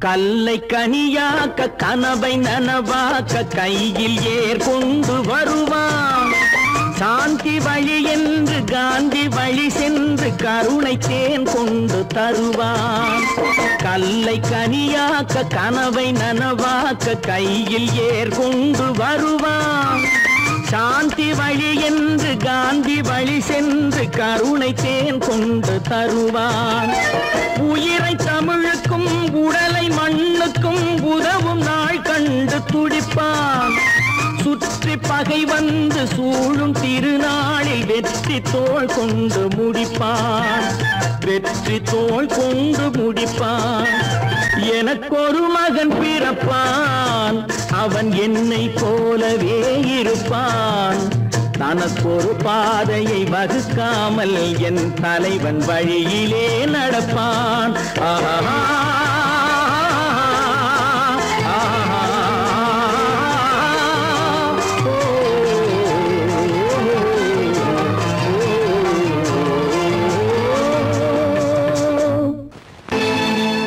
கல்லை கனியாக்க கனவை நனவாக்க கையில் ஏற்கொண்டு வருவான். சாந்தி வழி என்று காந்தி வழி சென்று கருணை தேன் கொண்டு தருவான். கல்லை கனியாக்க கனவை நனவாக்க கையில் ஏற்கொண்டு வருவான். சாந்தி வழி என்று காந்தி வழி சென்று கருணை தேன் கொண்டு தருவான். உயிரை தமிழுக்கும் உடலை மண்ணுக்கும் உதவும் நாள் கண்டு துடிப்பான். சுற்றி பகை வந்து சூழும் திருநாளில் வெற்றி தோள் கொண்டு முடிப்பான். வெற்றி தோள் கொண்டு முடிப்பான். எனக்கொரு மகன் பிறப்பான், அவன் என்னை போலவே இருப்பான். தனக்கொரு பாதையை வகுக்காமல் என் தலைவன் வழியிலே நடப்பான்.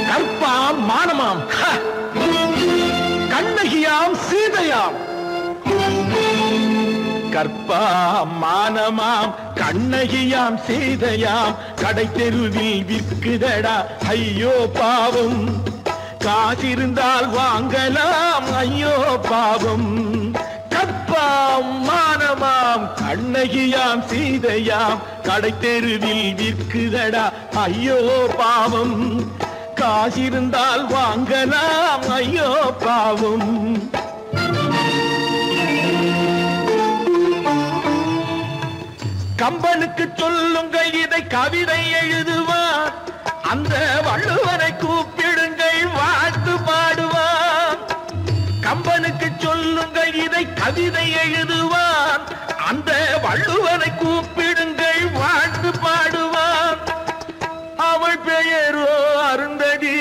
கற்பாம் மானமாம், கண்ணகியாம் சீதையாம். கற்பாம் மானமாம் கண்ணகியாம் சீதையாம் கடை தெருவில் விற்குதடா ஐயோ பாவம். காசிருந்தால் வாங்கலாம் ஐயோ பாவம். கற்பாம் மானமாம் கண்ணகியாம் சீதையாம் கடை தெருவில் விற்குதடா ஐயோ பாவம். காசிருந்தால் வாங்கலாம் ஐயோ பாவம். கம்பனுக்கு சொல்லுங்கள் இதை கவிதை எழுதுவார். அந்த வள்ளுவரை கூப்பிடுங்கள் வாழ்த்து பாடுவார். கம்பனுக்கு சொல்லுங்கள் இதை கவிதை எழுதுவார். அந்த வள்ளுவரை கூப்பிடுங்கள் வாழ்த்து பாடுவார். அவள் பெயரோ அருந்ததி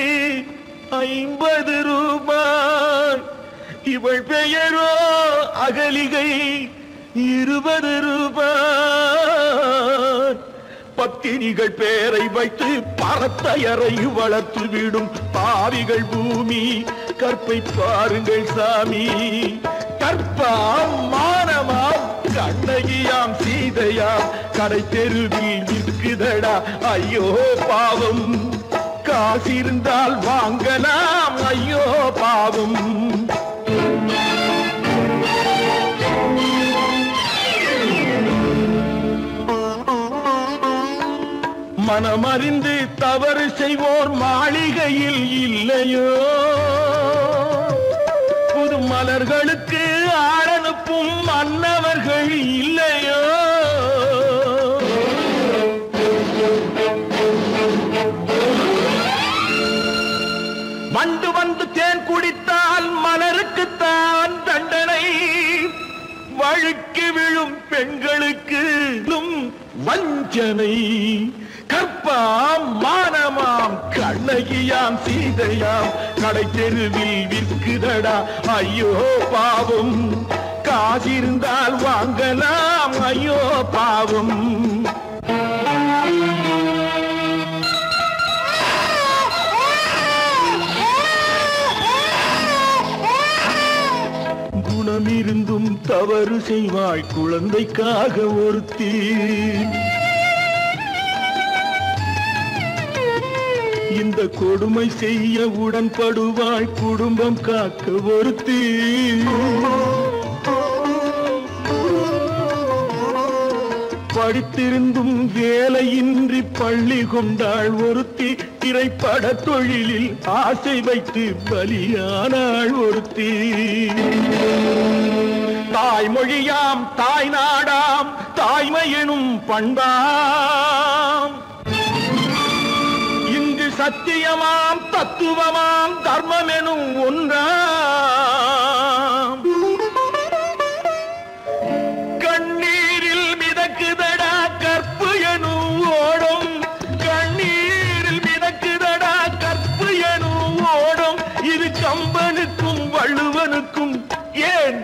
50 ரூபாய். இவள் பெயரோ அகலிகை 20 ரூபாய். பத்தினிகள் பேரை வைத்து பரத்தையரை வளர்த்து விடும் பாவிகள் பூமி. கற்பை பாருங்கள் சாமி. கற்பாம் மானமாம் கண்ணகியாம் சீதையாம் கடை தெருவில் விற்குதடா ஐயோ பாவம். காசிருந்தால் வாங்கலாம் ஐயோ பாவம். மனமறிந்து தவறு செய்வோர் மாளிகையில் இல்லையோ. புது மலர்களுக்கு ஆளனுப்பும் மன்னவர்கள் இல்லையோ. வண்டு வந்து தேன் குடித்தால் மலருக்குத்தான் தண்டனை. வழுக்கி விழும் பெண்களுக்கு வஞ்சனை. கற்பாம் மானமாம் கண்ணகியாம் சீதையாம் கடை தெருவில் விற்குதடா ஐயோ பாவம். காசிருந்தால் வாங்கலாம் ஐயோ பாவம். இருந்தும் தவறு செய்வாய் குழந்தைக்காக ஒருத்தி. இந்த கொடுமை செய்ய உடன்படுவாய் குடும்பம் காக்க ஒருத்தி. படித்திருந்தும் வேலையின்றி பள்ளி கொண்டாள் ஒருத்தி. திரைப்பட தொழிலில் ஆசை வைத்து பலியானாள் ஒருத்தி. தாய்மொழியாம் தாய் நாடாம் தாய்மையெனும் பண்பாம். இங்கு சத்தியமாம் தத்துவமாம் தர்மமெனும் ஒன்றாம். கண்ணீரில் மிதக்குதடா கற்பு எனும் ஓடும். கண்ணீரில் மிதக்குதடா கற்பு எனும் ஓடும். இது கம்பனுக்கும் வள்ளுவனுக்கும் ஏன்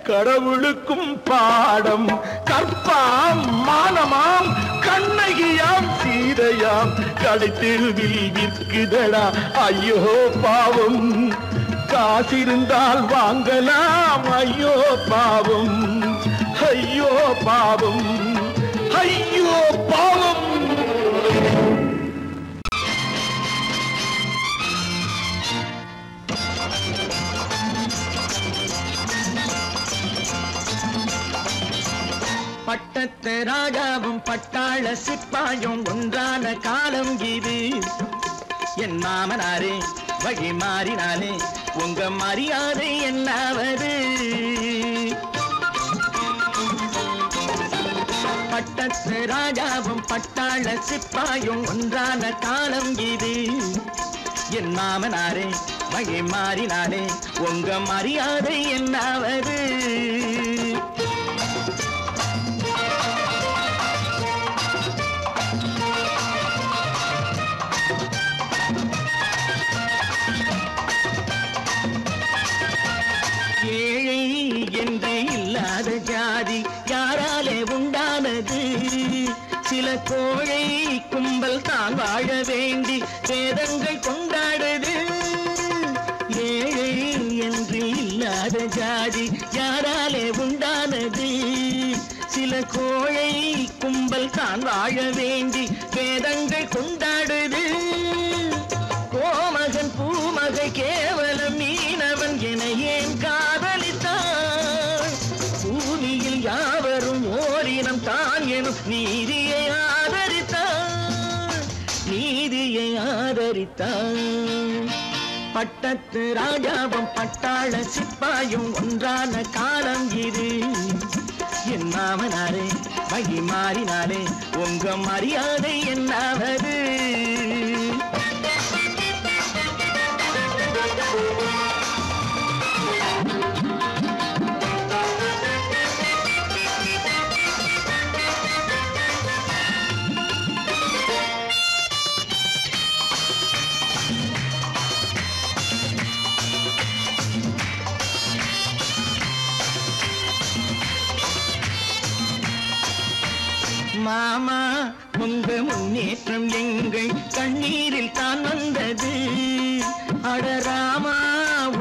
கடவுளுக்கும் பாடம். கற்பாம் மானமாம் கண்ணகியாம் சீதையாம் கடைத்தெருவில் விற்குதடா ஐயோ பாவம். காசிருந்தால் வாங்கலாம் ஐயோ பாவம். ஐயோ பாவம் ஐயோ பாவம். பட்டத்து ராஜாவும் பட்டாள சிப்பாயும் ஒன்றான காலம் இது. என் மாமனாரே வழி மாறினாலே உங்க மரியாதை என்னாவது. பட்டத்து ராஜாவும் பட்டாள சிப்பாயும் ஒன்றான காலம் இது. என் மாமனாரே வழி மாறினாலே உங்க மரியாதை என்னாவது. ஏழை என்று இல்லாத ஜாதி யாராலே உண்டானது. சில கோழை கும்பல் தான் வாழ வேண்டி வேதங்கள் கொண்டாடுது. ஏழை என்று இல்லாத ஜாதி யாராலே உண்டானது. சில கோழை கும்பல் தான் வாழ வேண்டி வேதங்கள் கொண்டாடுது. கோமகன் பூமகை கேவலம் மீனவன் என ஏன் காதலித்தான். பூமியில் யாவரும் ஓரினம் தான் எனும் நீதியை ஆதரித்தான். நீதியை ஆதரித்தான். பட்டத்து ராஜாவும் பட்டாள சிப்பாயும் ஒன்றான காலம் இது. என் மாமனாரே வழி மாறினாலே உங்க மரியாதை என்னாவது. மாமா உங்க முன்னேற்றம் எங்கள் கண்ணீரில் தான் வந்தது. அடராமா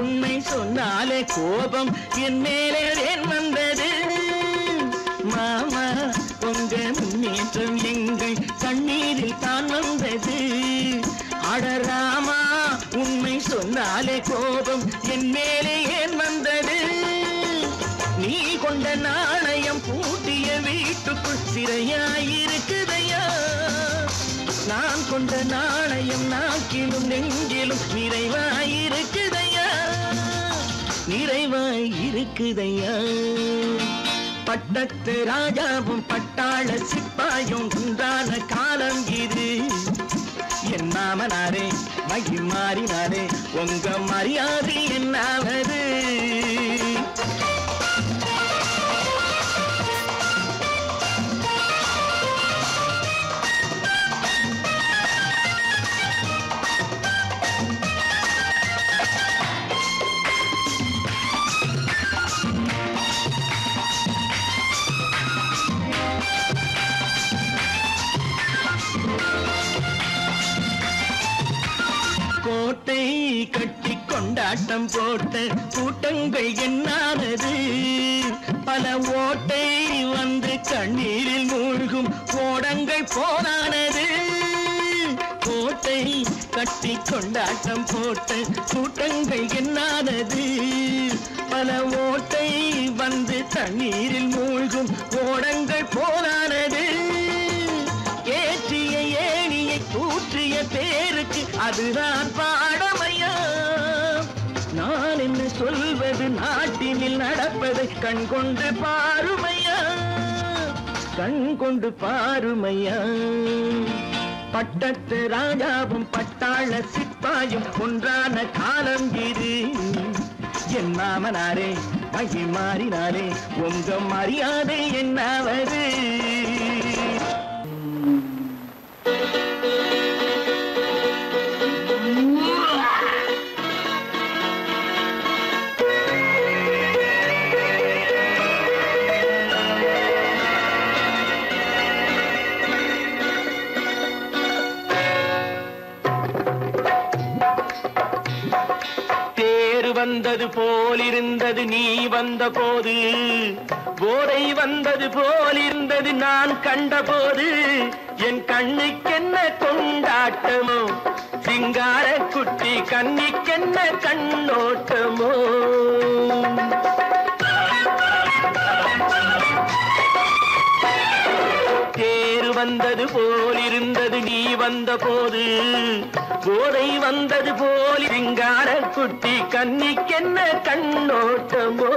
உண்மை சொன்னாலே கோபம் என் மேலே ஏன் வந்தது. மாமா உங்க முன்னேற்றம் எங்கள் கண்ணீரில் தான் வந்தது. அடராமா உண்மை சொன்னாலே கோபம் என் மேலே ஏன் வந்தது. நீ கொண்ட நாணயம் பூட்டிய வீட்டுக்குள் சிறையாயிருக்குதையா. நான் கொண்ட நாணயம் நாக்கிலும் நெஞ்சிலும் நிறைவாயிருக்குதையா. நிறைவாயிருக்குதையா. பட்டத்து ராஜாவும் பட்டாள சிப்பாயும் ஒன்றான காலம் இது. என் மாமனாரே வழி மாறினாரே உங்க மரியாதை என்னாவது. கோட்டை கட்டி கொண்டாட்டம் போட்ட கூட்டங்கள் என்னானது பல ஓட்டை வந்து கண்ணீரில் மூழ்கும் ஓடங்கள் போனானது கோட்டை கட்டி கொண்டாட்டம் போட்ட கூட்டங்கள் என்னானது பல ஓட்டை வந்து தண்ணீரில் மூழ்கும் ஓடங்கள் போனானது ஏற்றிய ஏணியை தூற்றிய பேருக்கு அதுதான் பாடமையா நான் என்ன சொல்வது நாட்டினில் நடப்பதை கண்கொண்டு பாருமையா கண்கொண்டு பாருமையா பட்டத்து ராஜாவும் பட்டாள சிப்பாயும் ஒன்றான காலம் இது என் மாமனாரே மகி மாறினாரே உங்க மரியாதை என்னாவது வந்தது போலிருந்தது நீ வந்த போது போதை வந்தது போலிருந்தது நான் கண்டபோது என் கண்ணுக்கென்ன கொண்டாட்டமோ சிங்கார குட்டி கண்ணிக்கென்ன கண்ணோட்டமோ தேர் வந்தது போலிருந்தது நீ வந்த போது போதை வந்தது போல் சிங்கார குட்டி கண்ணிக்கென்ன கண்ணோட்டமோ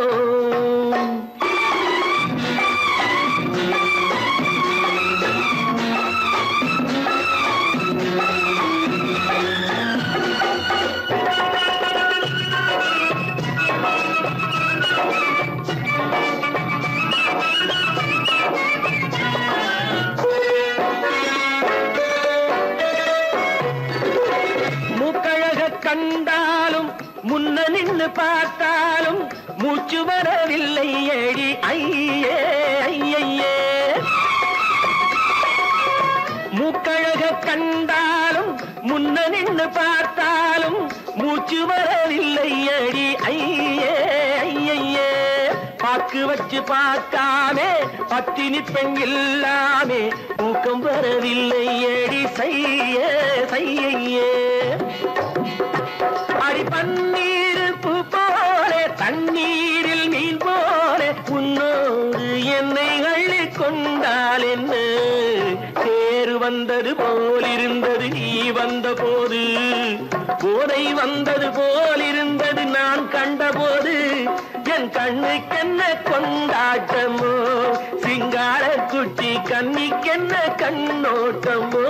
கண்டாலும் முன்ன நின்று பார்த்தாலும் மூச்சு வரவில்லை ஏடி ஐயே ஐயே மூக்கழக கண்டாலும் முன்ன நின்று பார்த்தாலும் மூச்சு வரவில்லை ஏடி ஐயே ஐயே பாக்கு வச்சு பார்க்காமே பத்தினி பெண் இல்லாமே தூக்கம் வரவில்லை ஏடி செய்யே செய்யே அடி பன்னீர் பூ போல தண்ணீரில் மீன் போல உன்னோடு என்னை அள்ளி கொண்டால் என்ன தேர் வந்தது போலிருந்தது நீ வந்த போது போதை வந்தது போலிருந்தது நான் கண்டபோது என் கண்ணுக்கென்ன கொண்டாட்டமோ சிங்கார குட்டி கண்ணிக்கென்ன கண்ணோட்டமோ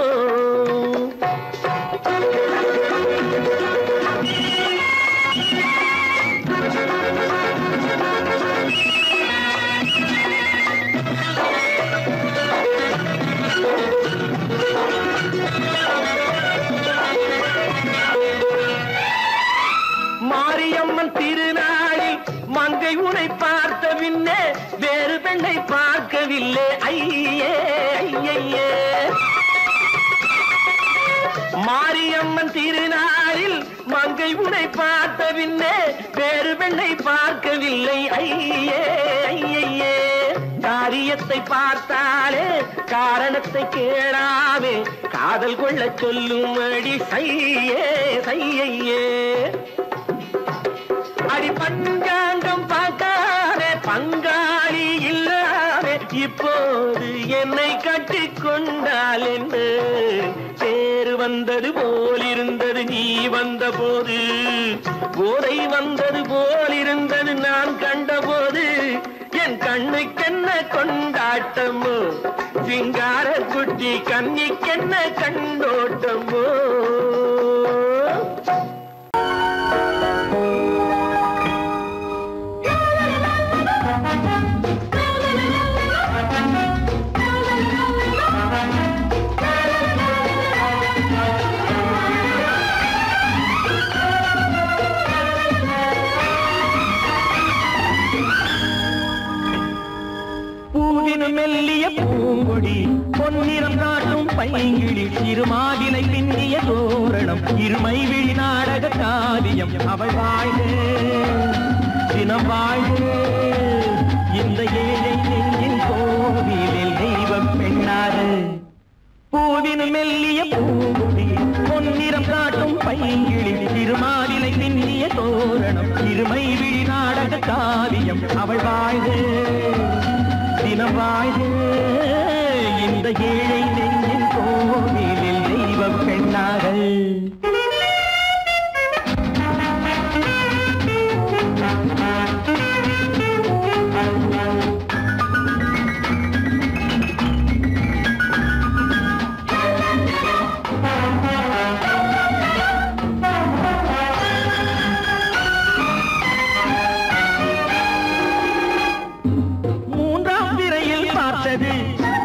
மாரியம்மன் திருநாளில் மங்கை உனை பார்த்த பின்னே வேறு பெண்ணை பார்க்கவில்லை ஐயே ஐயே மாரியம்மன் திருநாளில் மங்கை உனை பார்த்த பின்னே வேறு பெண்ணை பார்க்கவில்லை ஐயே ஐயே காரியத்தை பார்த்தாலே காரணத்தை கேளாமே காதல் கொள்ள சொல்லும் அடி சையே சையே அடி பஞ்சாங்கம் பார்க்காதே பங்காளி இல்லாமே இப்போது என்னை கட்டி கொண்டால் என்ன தேர் வந்தது போலிருந்தது நீ வந்த போது போதை வந்தது போலிருந்தது நான் கண்டபோது என் கண்ணுக்கென்ன கொண்டாட்டமோ சிங்கார குட்டி கண்ணிக்கென்ன கண்ணோட்டமோ மெல்லிய பூங்கொடி பொன்னிறம் காட்டும் பைங்கிழி சிறுமாவிலை பின்னிய தோரணி இருமை விழி நாடக காவியம் அவள் வாழ்க தினம் வாழ்க இந்த ஏழை நெஞ்சின் கோவிலில் தெய்வ பெண்ணாக பூவின் மெல்லிய பூங்குடி பொன்னிறம் காட்டும் பைங்கிழி திருமாலிலை பின்னிய தோரணம் இருமை விழி நாடக காவியம் அவள் வாழ்க தினம் வாழ்க இந்த ஏழை நெஞ்சின் கோவிலில் தெய்வ பெண்ணாக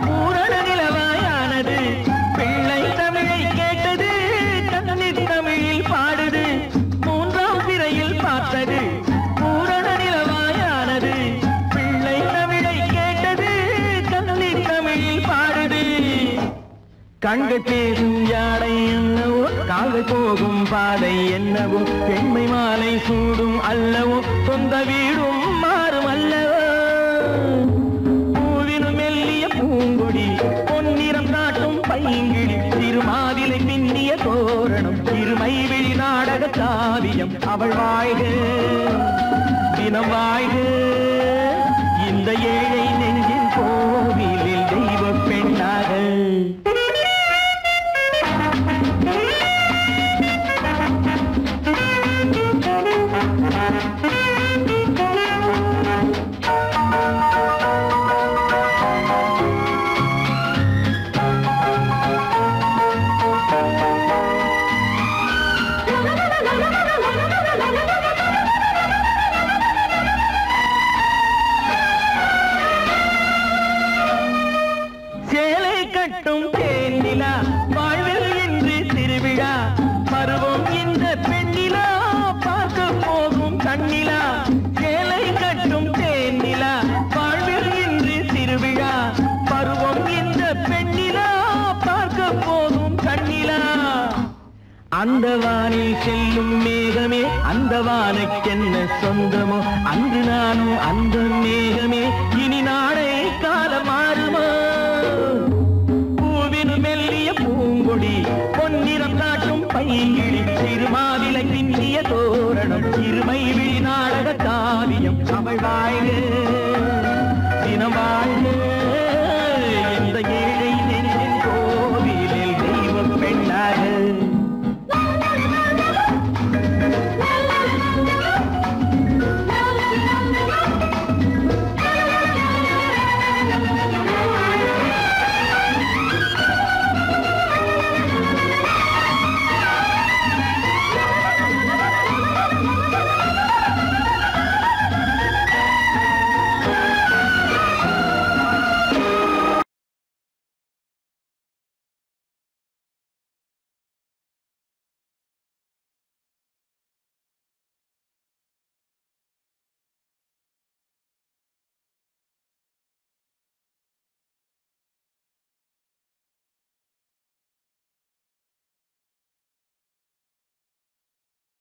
பூரண நிலவாயானது பிள்ளை தமிழை கேட்டது கண்ணீர் தமிழில் பாடுது மூன்றாம் திரையில் பார்த்தது பூரண நிலவாயானது பிள்ளை தமிழை கேட்டது கண்ணீர் தமிழில் பாடுது கண்கள் பேசும் யாடை என்னவோ கால்கள் போகும் பாதை என்னவோ பெண்மை மாலை சூடும் அல்லவோ சொந்த வீடும் மாறும் அல்லவோ பூங்குடி பொன்னிறம் காட்டும் பைங்கிழி திருமாதிலை பின்னிய தோரணம் இருமை விழி நாடக காவியம் அவள் வாழ்க தினம் வாழ்க இந்த ஏழை நெஞ்சின் கோவிலில் தெய்வ பெண்ணாக வாழ்வில் என்று திருவிழா பருவம் இந்த பெண்ணிலா பார்க்க போகும் கண்ணிலா சேலை கட்டும் தேனிலா வாழ்வில் என்று திருவிழா பருவம் இந்த பெண்ணிலா பார்க்க போகும் கண்ணிலா அந்த வானில் செல்லும் மேகமே அந்த வானுக்கென்ன சொந்தமோ அன்று நானும் அந்த மேகமே இனி நாளை காலம் மாறுமோ மெல்லிய பூங்கொடி பொன்னிறம் காட்டும் பைங்கிழி திருமாவிலை பின்னிய தோரணம் இருமை